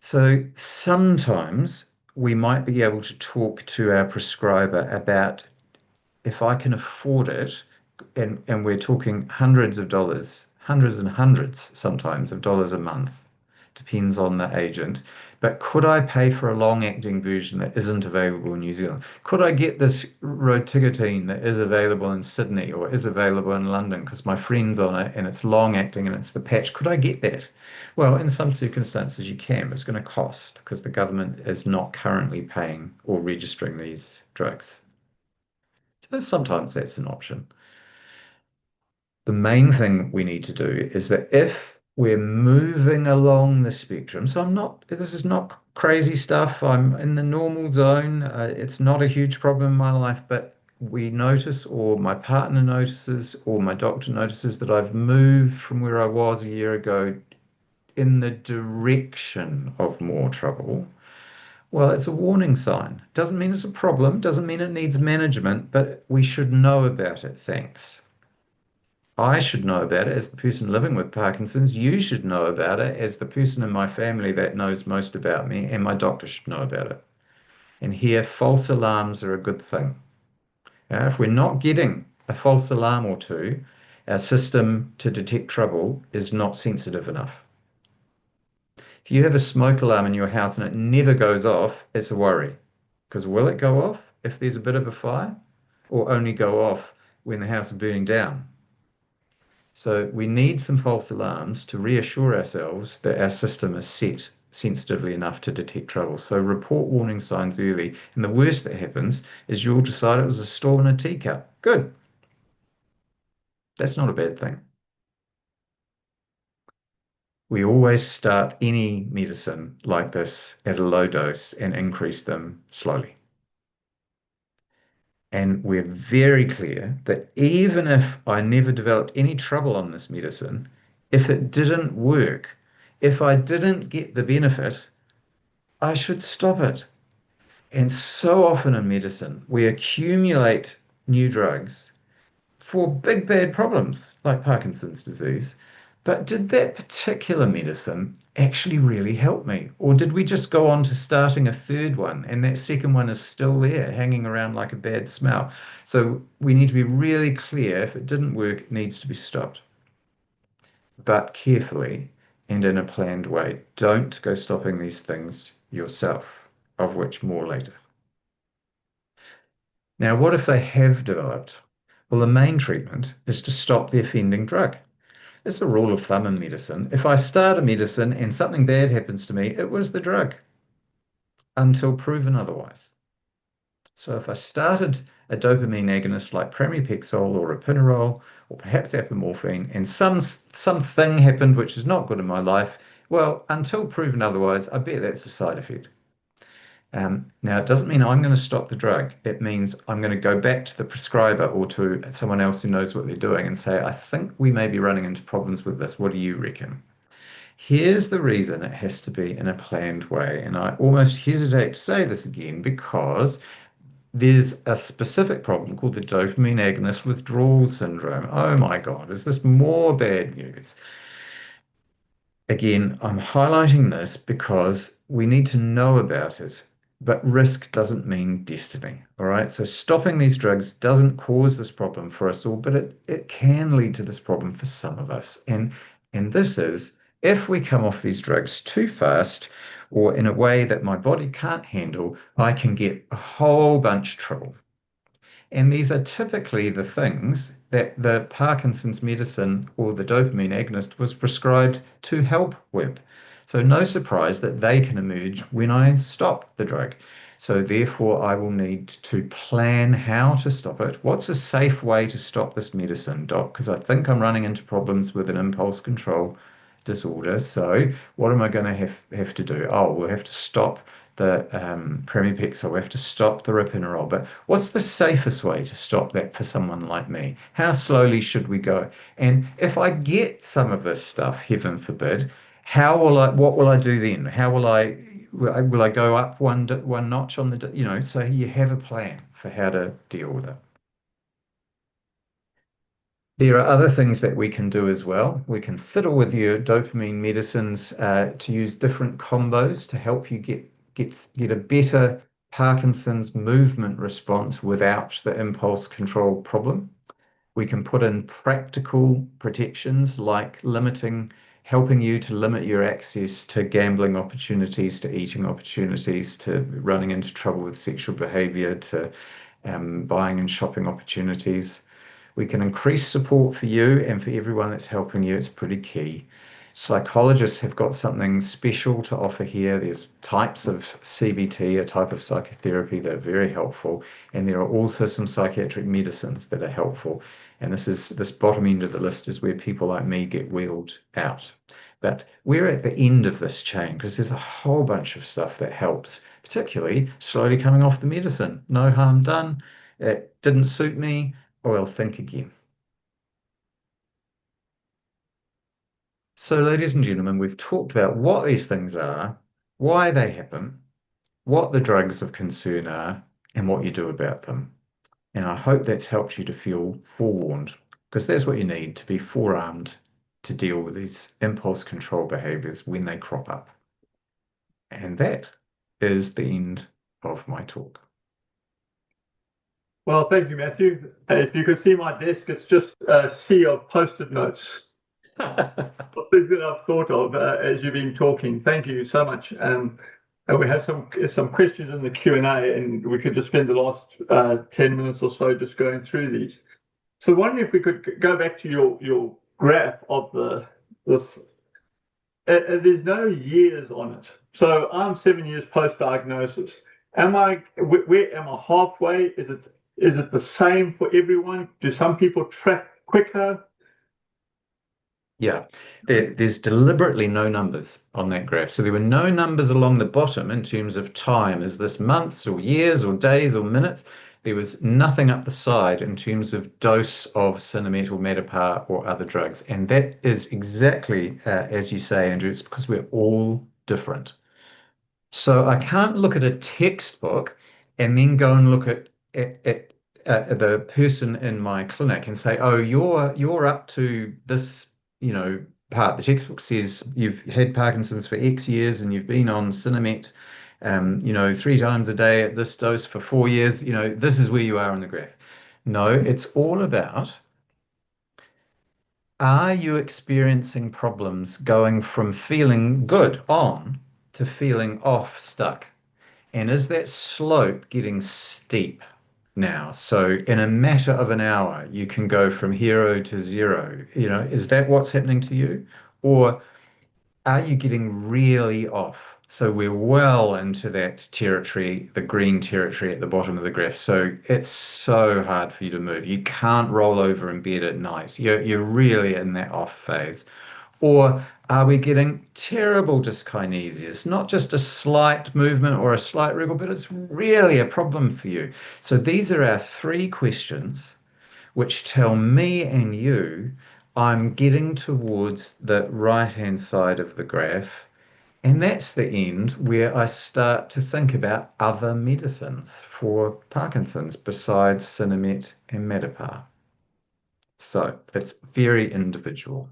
So sometimes we might be able to talk to our prescriber about if I can afford it, and we're talking hundreds of dollars, hundreds and hundreds sometimes of dollars a month, depends on the agent. But could I pay for a long-acting version that isn't available in New Zealand? Could I get this rotigotine that is available in Sydney or is available in London because my friend's on it and it's long-acting and it's the patch? Could I get that? Well, in some circumstances you can, but it's going to cost because the government is not currently paying or registering these drugs. So sometimes that's an option. The main thing we need to do is that if we're moving along the spectrum, so this is not crazy stuff. I'm in the normal zone. It's not a huge problem in my life, but we notice, or my partner notices, or my doctor notices that I've moved from where I was a year ago in the direction of more trouble. Well, it's a warning sign. Doesn't mean it's a problem, doesn't mean it needs management, but we should know about it. Thanks. I should know about it as the person living with Parkinson's. You should know about it as the person in my family that knows most about me, and my doctor should know about it. And here, false alarms are a good thing. If we're not getting a false alarm or two, our system to detect trouble is not sensitive enough. If you have a smoke alarm in your house and it never goes off, it's a worry. Because will it go off if there's a bit of a fire, or only go off when the house is burning down? So we need some false alarms to reassure ourselves that our system is set sensitively enough to detect trouble. So report warning signs early. And the worst that happens is you'll decide it was a storm in a teacup. Good. That's not a bad thing. We always start any medicine like this at a low dose and increase them slowly. And we're very clear that even if I never developed any trouble on this medicine, if it didn't work, if I didn't get the benefit, I should stop it. And so often in medicine, we accumulate new drugs for big bad problems like Parkinson's disease. But did that particular medicine actually really help me? Or did we just go on to starting a third one and that second one is still there hanging around like a bad smell? So we need to be really clear if it didn't work, it needs to be stopped, but carefully and in a planned way. Don't go stopping these things yourself, of which more later. Now, what if they have developed? Well, the main treatment is to stop the offending drug. It's a rule of thumb in medicine. If I start a medicine and something bad happens to me, it was the drug until proven otherwise. So if I started a dopamine agonist like pramipexole or ropinirole or perhaps apomorphine and something happened which is not good in my life, well, until proven otherwise, I bet that's a side effect. Now, it doesn't mean I'm going to stop the drug. It means I'm going to go back to the prescriber or to someone else who knows what they're doing and say, I think we may be running into problems with this. What do you reckon? Here's the reason it has to be in a planned way. And I almost hesitate to say this again because there's a specific problem called the dopamine agonist withdrawal syndrome. Oh my God, is this more bad news? Again, I'm highlighting this because we need to know about it, but risk doesn't mean destiny. All right. So stopping these drugs doesn't cause this problem for us all, but it can lead to this problem for some of us. And this is if we come off these drugs too fast or in a way that my body can't handle, I can get a whole bunch of trouble. And these are typically the things that the Parkinson's medicine or the dopamine agonist was prescribed to help with. So, no surprise that they can emerge when I stop the drug. So, therefore, I will need to plan how to stop it. What's a safe way to stop this medicine, doc? Because I think I'm running into problems with an impulse control disorder. So, what am I going to have to do? Oh, we'll have to stop the pramipexole, we have to stop the ropinirole. But what's the safest way to stop that for someone like me? How slowly should we go? And if I get some of this stuff, heaven forbid, what will I do then? Will I go up one notch on so you have a plan for how to deal with it. There are other things that we can do as well. We can fiddle with your dopamine medicines to use different combos to help you get a better Parkinson's movement response without the impulse control problem. We can put in practical protections like helping you to limit your access to gambling opportunities, to eating opportunities, to running into trouble with sexual behavior, to buying and shopping opportunities. We can increase support for you and for everyone that's helping you. It's pretty key. Psychologists have got something special to offer here. There's types of CBT, a type of psychotherapy that are very helpful, and there are also some psychiatric medicines that are helpful. And this bottom end of the list is where people like me get wheeled out. But we're at the end of this chain because there's a whole bunch of stuff that helps, particularly slowly coming off the medicine. No harm done. It didn't suit me. Well, think again. So, ladies and gentlemen, we've talked about what these things are, why they happen, what the drugs of concern are, and what you do about them. And I hope that's helped you to feel forewarned, because that's what you need to be forearmed to deal with these impulse control behaviors when they crop up. And that is the end of my talk. Well, thank you, Matthew. If you could see my desk, it's just a sea of post-it notes. things that I've thought of as you've been talking. Thank you so much. And we have some questions in the Q&A, and we could just spend the last 10 minutes or so just going through these. So wondering if we could go back to your graph of this. There's no years on it. So I'm 7 years post-diagnosis. Where am I halfway? Is it the same for everyone? Do some people track quicker? Yeah, there's deliberately no numbers on that graph. So there were no numbers along the bottom in terms of time. Is this months or years or days or minutes? There was nothing up the side in terms of dose of Cinemet or Metapar or other drugs. And that is exactly as you say, Andrew, it's because we're all different. So I can't look at a textbook and then go and look at the person in my clinic and say, "Oh, you're up to this, part." The textbook says you've had Parkinson's for X years and you've been on Cinemet, 3 times a day at this dose for 4 years. This is where you are in the graph. No, it's all about, are you experiencing problems going from feeling good on to feeling off, stuck? And is that slope getting steep now? So in a matter of an hour, you can go from hero to zero. Is that what's happening to you? Or are you getting really off? So we're well into that territory, the green territory at the bottom of the graph. So it's so hard for you to move. You can't roll over in bed at night. You're really in that off phase. Or are we getting terrible dyskinesias? Not just a slight movement or a slight wriggle, but it's really a problem for you. So these are our three questions which tell me and you I'm getting towards the right-hand side of the graph. And that's the end where I start to think about other medicines for Parkinson's besides Sinemet and Metapar. So that's very individual.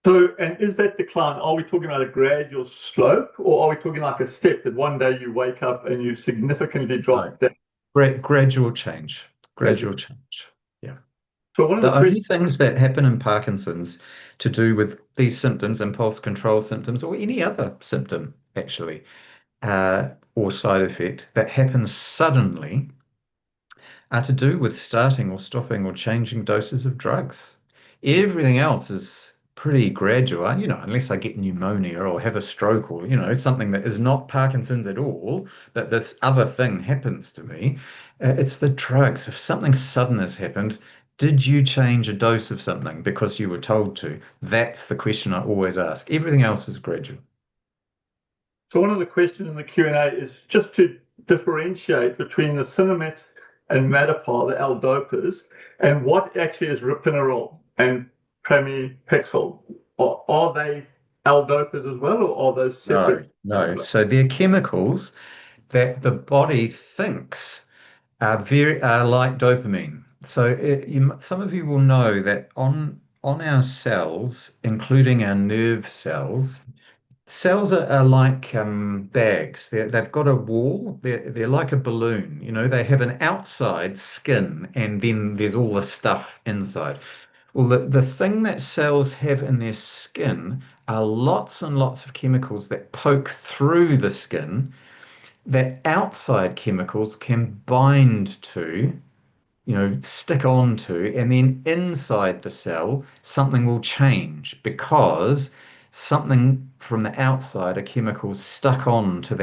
So, and is that decline, are we talking about a gradual slope, or are we talking like a step that one day you wake up and you significantly No, drop down gradual change. gradually? Gradual change. Yeah. So one of the The only questions, things that happen in Parkinson's to do with these symptoms, impulse control symptoms, or any other symptom actually, or side effect that happens suddenly are to do with starting or stopping or changing doses of drugs. Everything else is pretty gradual, unless I get pneumonia or have a stroke or, something that is not Parkinson's at all, but this other thing happens to me. It's the drugs. If something sudden has happened, did you change a dose of something because you were told to? That's the question I always ask. Everything else is gradual. so one of the questions in the Q&A is just to differentiate between the Cinemet and Matterport, the L-dopers, and what actually is ropinirole and pramipexole. Are they L-dopers as well, or are those No, separate? no. So they're chemicals that the body thinks are like dopamine. So some of you will know that on our cells, including our nerve cells, cells are like bags. They've got a wall. They're like a balloon. They have an outside skin, and then there's all the stuff inside. Well, the thing that cells have in their skin are lots and lots of chemicals that poke through the skin that outside chemicals can bind to, stick onto, and then inside the cell, something will change because something from the outside, a chemical stuck on to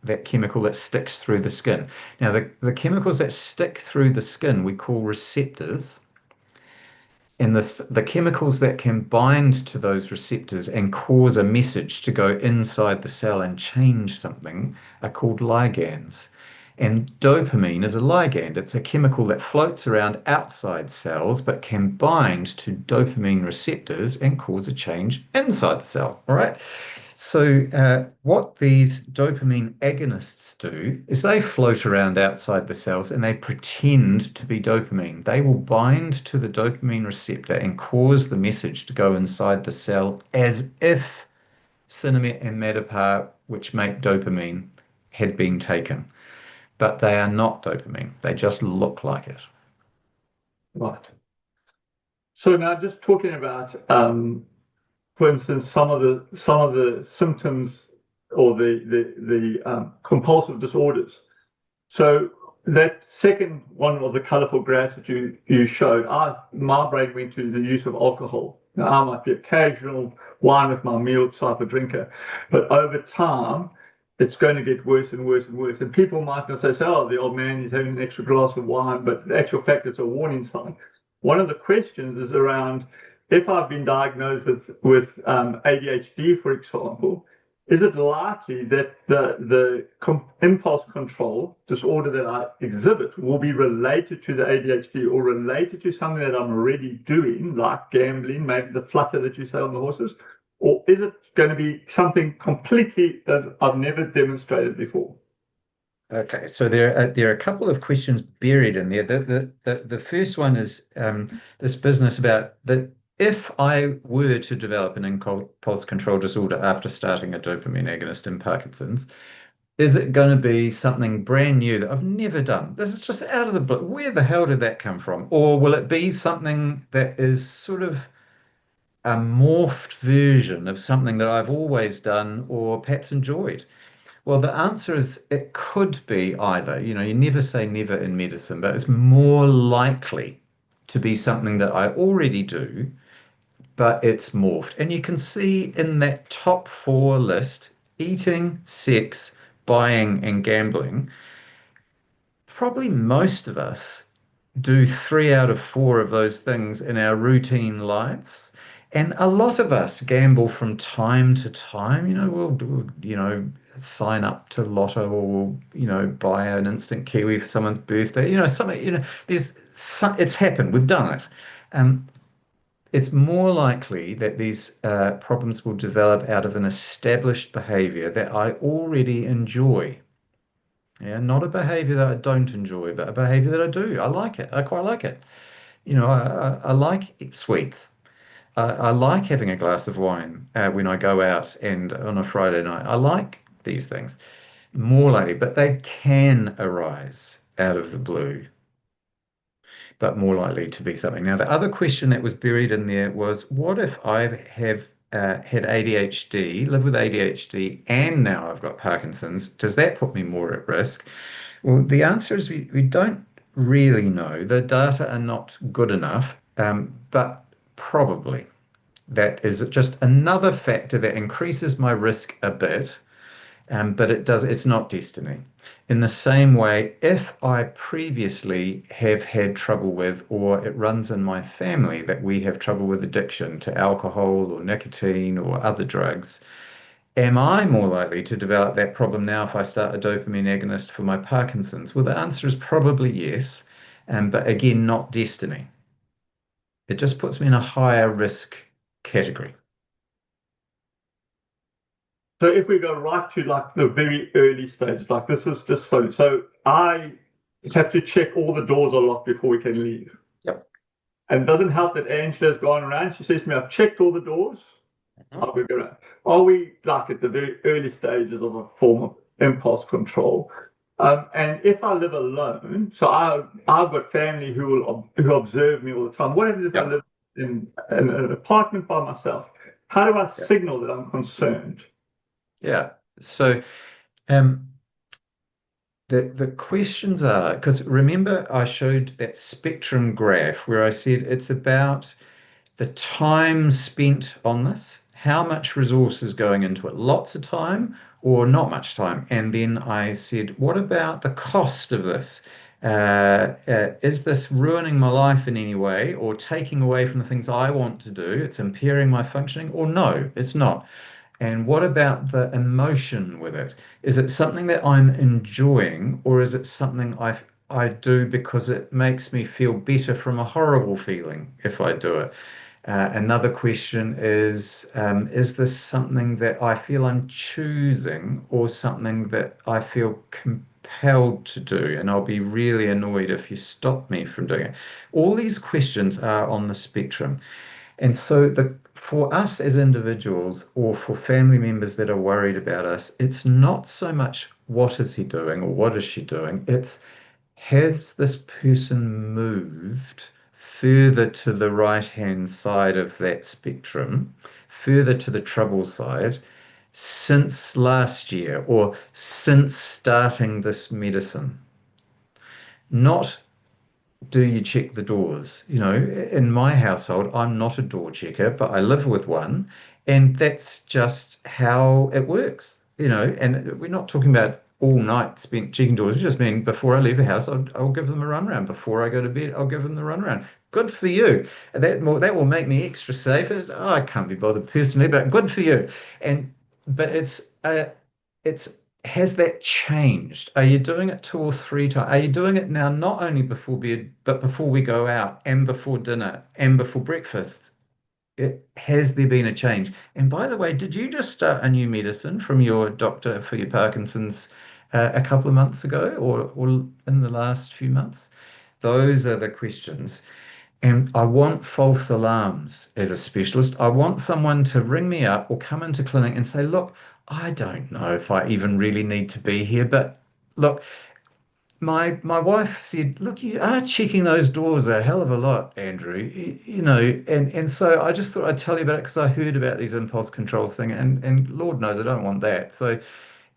that chemical that sticks through the skin. Now, the chemicals that stick through the skin we call receptors. And the chemicals that can bind to those receptors and cause a message to go inside the cell and change something are called ligands. And dopamine is a ligand. It's a chemical that floats around outside cells but can bind to dopamine receptors and cause a change inside the cell. All right. So, what these dopamine agonists do is they float around outside the cells and they pretend to be dopamine. They will bind to the dopamine receptor and cause the message to go inside the cell as if Cinemet and Metapar, which make dopamine, had been taken. But they are not dopamine. They just look like it. Right. So now just talking about, for instance, some of the symptoms or the compulsive disorders. So that second one of the colorful graphs that you showed, my brain went to the use of alcohol. Now, I might be a casual wine with my meal type of drinker, but over time, it's going to get worse and worse and worse. And people might not say, oh, the old man is having an extra glass of wine, but the actual fact, it's a warning sign. One of the questions is around if I've been diagnosed with ADHD, for example, is it likely that the impulse control disorder that I exhibit will be related to the ADHD or related to something that I'm already doing, like gambling, maybe the flutter that you say on the horses? Or is it going to be something completely that I've never demonstrated before? Okay, so there are a couple of questions buried in there. The first one is this business about that if I were to develop an impulse control disorder after starting a dopamine agonist in Parkinson's, is it going to be something brand new that I've never done? This is just out of the blue. Where the hell did that come from? Or will it be something that is sort of a morphed version of something that I've always done or perhaps enjoyed? Well, the answer is it could be either. You know, you never say never in medicine, but it's more likely to be something that I already do, but it's morphed. And you can see in that top four list, eating, sex, buying, and gambling, probably most of us do three out of four of those things in our routine lives. And a lot of us gamble from time to time. You know, sign up to Lotto or we'll buy an instant kiwi for someone's birthday. It's happened. We've done it. Um, it's more likely that these problems will develop out of an established behavior that I already enjoy. Yeah, not a behavior that I don't enjoy, but a behavior that I do. I like it. I quite like it. I like sweets. I like having a glass of wine when I go out and on a Friday night. I like these things more likely, but they can arise out of the blue, but more likely to be something. Now, the other question that was buried in there was, what if I have had ADHD, live with ADHD, and now I've got Parkinson's? Does that put me more at risk? Well, the answer is we don't really know. The data are not good enough, but probably. That is just another factor that increases my risk a bit, but it's not destiny. In the same way, if I previously have had trouble with, or it runs in my family that we have trouble with addiction to alcohol or nicotine or other drugs, am I more likely to develop that problem now if I start a dopamine agonist for my Parkinson's? Well, the answer is probably yes, but again, not destiny. It just puts me in a higher risk category. So if we go right to like the very early stages, like this is just so I have to check all the doors are locked before we can leave. Yep. And it doesn't help that Angela's gone around. She says to me, I've checked all the doors. Mhm. I'll go around. Are we like at the very early stages of a form of impulse control? And if I live alone, so I've got family who observe me all the time. What happens if I Yep. live in an apartment by myself? How do I Yep. signal that I'm concerned? Yeah. So um, the questions are, because remember I showed that spectrum graph where I said it's about the time spent on this, how much resource is going into it, lots of time or not much time. And then I said, what about the cost of this? Is this ruining my life in any way or taking away from the things I want to do? It's impairing my functioning, or no, it's not. And what about the emotion with it? Is it something that I'm enjoying, or is it something I do because it makes me feel better from a horrible feeling if I do it? Another question is this something that I feel I'm choosing or something that I feel compelled to do? And I'll be really annoyed if you stop me from doing it. All these questions are on the spectrum. And so for us as individuals or for family members that are worried about us, it's not so much what is he doing or what is she doing? It's has this person moved further to the right-hand side of that spectrum, further to the trouble side, since last year or since starting this medicine. Not do you check the doors? In my household, I'm not a door checker, but I live with one, and that's just how it works. And we're not talking about all night spent checking doors. It just mean before I leave the house, I'll give them a run around. Before I go to bed, I'll give them the run around. Good for you. That will make me extra safe. I can't be bothered personally, but good for you. And but it's has that changed? Are you doing it 2 or 3 times? Are you doing it now not only before bed, but before we go out and before dinner and before breakfast? Has there been a change? And by the way, did you just start a new medicine from your doctor for your Parkinson's a couple of months ago or in the last few months? Those are the questions. And I want false alarms as a specialist. I want someone to ring me up or come into clinic and say, look, I don't know if I even really need to be here, but look, my wife said, look, you are checking those doors a hell of a lot, Andrew. And so I just thought I'd tell you about it because I heard about these impulse controls thing, and Lord knows I don't want that. So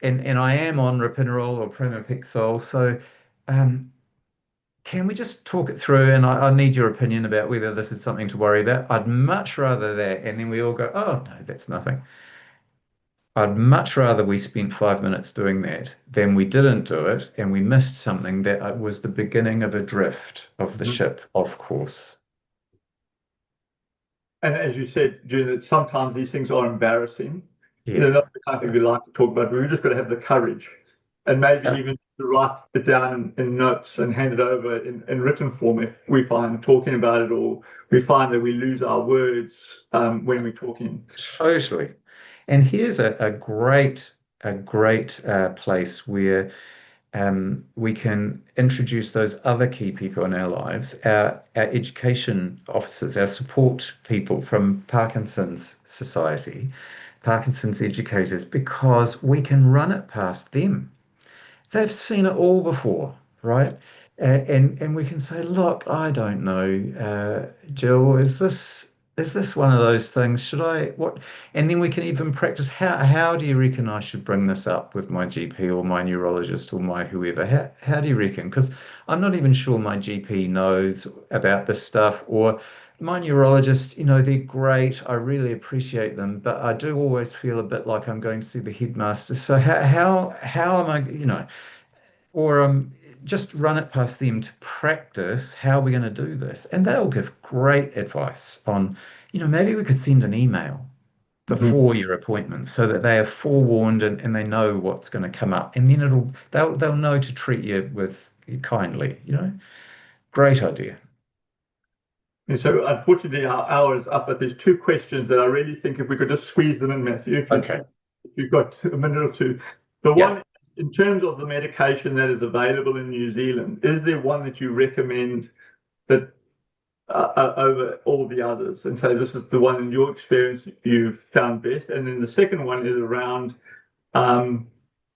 and I am on Rapinol or Pramipexole, so um, can we just talk it through? And I need your opinion about whether this is something to worry about. I'd much rather that. And then we all go, oh, no, that's nothing. I'd much rather we spent 5 minutes doing that than we didn't do it and we missed something that was the beginning of a drift of the Mhm. ship off course. And as you said, June, that sometimes these things are embarrassing. They're Yeah. not the kind of thing Yeah. we like to talk about, but we've just got to have the courage and maybe Yeah. even to write it down in notes and hand it over in written form if we find talking about it or we find that we lose our words when we're talking. Totally. And here's a great place where we can introduce those other key people in our lives, our education officers, our support people from Parkinson's Society, Parkinson's educators, because we can run it past them. They've seen it all before, right? And we can say, look, I don't know, Jill, is this one of those things? Should I what? And then we can even practice. How do you reckon I should bring this up with my GP or my neurologist or my whoever? How do you reckon? Because I'm not even sure my GP knows about this stuff or my neurologist, they're great. I really appreciate them, but I do always feel a bit like I'm going to see the headmaster. So how am I, or just run it past them to practice how we're going to do this. And they'll give great advice on, maybe we could send an email Mhm. before your appointment so that they are forewarned and they know what's going to come up. And then they'll know to treat you with kindly. Great idea. And so unfortunately our hour is up, but there's two questions that I really think if we could just squeeze them in, Matthew, Okay. if you've got a minute or two. The Yeah. one, in terms of the medication that is available in New Zealand, is there one that you recommend that over all the others and say this is the one in your experience you've found best? And then the second one is around um,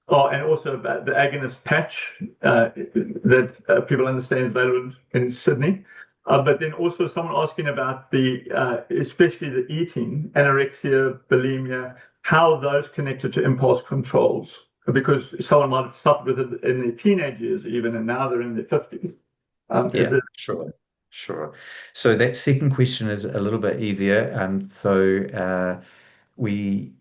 oh, and also about the agonist patch that people understand is available in Sydney. But then also someone asking about especially the eating, anorexia, bulimia, how those connected to impulse controls. Because someone might have suffered with it in their teenage years even, and now they're in their 50s. Is Yeah, it? sure. Sure. So that second question is a little bit easier. We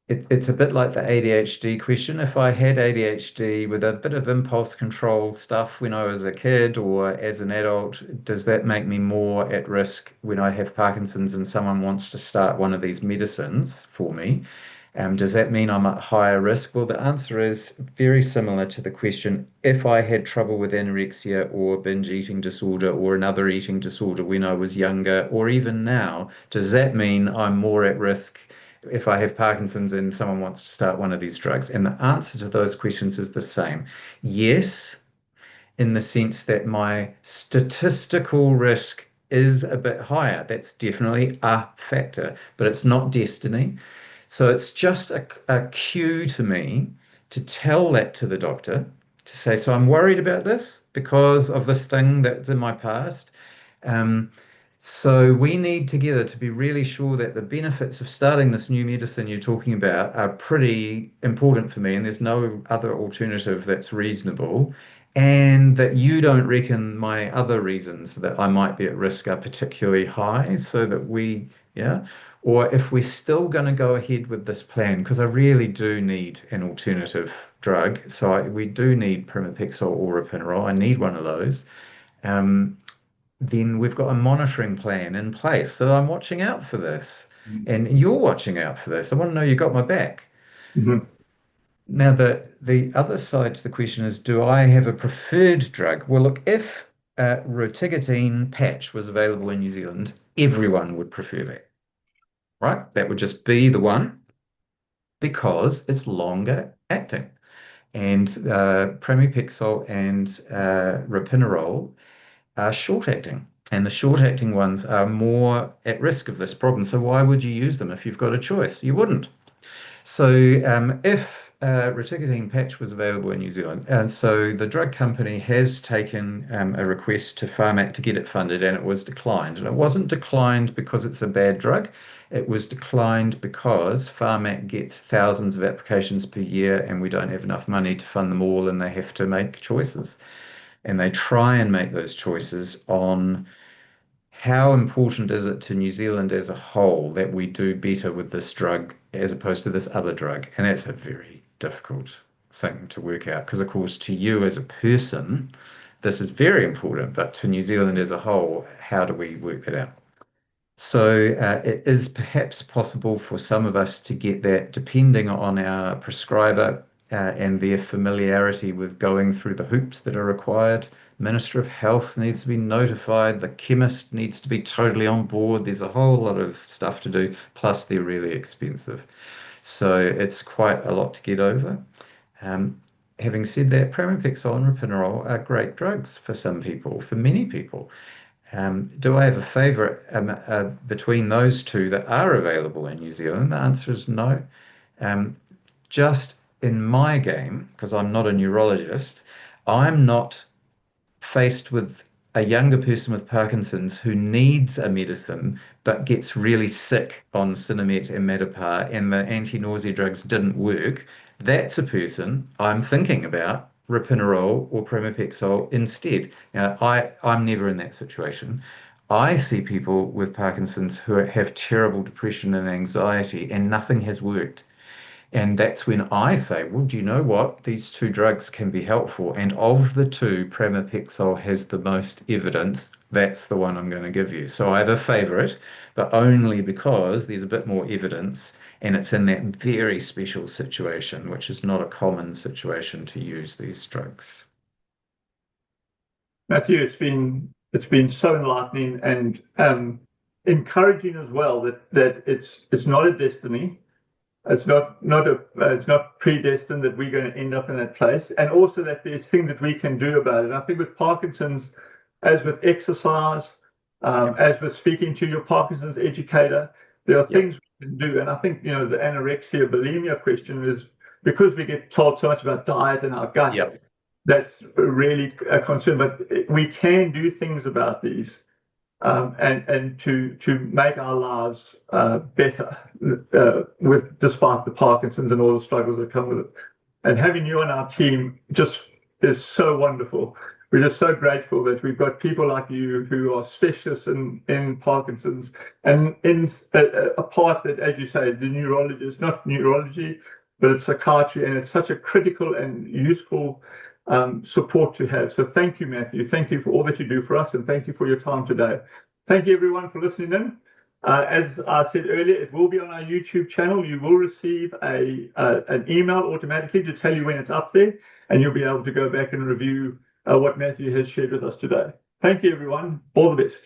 it's a bit like the ADHD question. If I had ADHD with a bit of impulse control stuff when I was a kid or as an adult, does that make me more at risk when I have Parkinson's and someone wants to start one of these medicines for me? Does that mean I'm at higher risk? Well, the answer is very similar to the question if I had trouble with anorexia or binge eating disorder or another eating disorder when I was younger or even now, does that mean I'm more at risk if I have Parkinson's and someone wants to start one of these drugs? And the answer to those questions is the same. Yes, in the sense that my statistical risk is a bit higher. That's definitely a factor, but it's not destiny. So it's just a cue to me to tell that to the doctor to say, so I'm worried about this because of this thing that's in my past. Um, so we need together to be really sure that the benefits of starting this new medicine you're talking about are pretty important for me, and there's no other alternative that's reasonable, and that you don't reckon my other reasons that I might be at risk are particularly high, so that yeah, or if we're still going to go ahead with this plan, because I really do need an alternative drug. So we do need pramipexole or ropinirole. I need one of those. Um, then we've got a monitoring plan in place. So I'm watching out for this, and you're watching out for this. I want to know you got my back. Mhm. Now, the other side to the question is, do I have a preferred drug? Well, look, if rotigotine patch was available in New Zealand, everyone would prefer that, right? That would just be the one because it's longer acting. And pramipexole and ropinirole are short acting. And the short acting ones are more at risk of this problem. So why would you use them if you've got a choice? You wouldn't. So if rotigotine patch was available in New Zealand, and so the drug company has taken a request to Pharmac to get it funded, and it was declined. And it wasn't declined because it's a bad drug. It was declined because Pharmac get thousands of applications per year, and we don't have enough money to fund them all, and they have to make choices. And they try and make those choices on how important is it to New Zealand as a whole that we do better with this drug as opposed to this other drug? And that's a very difficult thing to work out because, of course, to you as a person, this is very important, but to New Zealand as a whole, how do we work that out? So it is perhaps possible for some of us to get that depending on our prescriber and their familiarity with going through the hoops that are required. Minister of Health needs to be notified. The chemist needs to be totally on board. There's a whole lot of stuff to do. Plus, they're really expensive. So it's quite a lot to get over. Um, Having said that, pramipexole and ropinirole are great drugs for some people, for many people. Do I have a favourite between those two that are available in New Zealand? The answer is no. Um, just in my game, because I'm not a neurologist, I'm not faced with a younger person with Parkinson's who needs a medicine but gets really sick on Sinemet and Matapar and the anti-nausea drugs didn't work, that's a person I'm thinking about ropinirole or pramipexole instead. Now, I'm never in that situation. I see people with Parkinson's who have terrible depression and anxiety and nothing has worked. And that's when I say, well, do you know what? These two drugs can be helpful. And of the two, pramipexole has the most evidence. That's the one I'm going to give you. So I have a favorite, but only because there's a bit more evidence and it's in that very special situation, which is not a common situation to use these drugs. Matthew, it's been so enlightening and encouraging as well that it's not a destiny. It's not predestined that we're going to end up in that place, and also that there's things that we can do about it. And I think with Parkinson's, as with exercise, Yep. as with speaking to your Parkinson's educator, there are Yep. things we can do. And I think the anorexia bulimia question is because we get told so much about diet and our gut. Yep. That's really a concern, but we can do things about these and to make our lives better with despite the Parkinson's and all the struggles that come with it. And having you on our team just is so wonderful. We're just so grateful that we've got people like you who are specialists in Parkinson's and in a part that, as you say, the neurology is not neurology, but it's psychiatry, and it's such a critical and useful support to have. So thank you, Matthew. Thank you for all that you do for us, and thank you for your time today. Thank you, everyone, for listening in. As I said earlier, it will be on our YouTube channel. You will receive an email automatically to tell you when it's up there, and you'll be able to go back and review what Matthew has shared with us today. Thank you, everyone. All the best.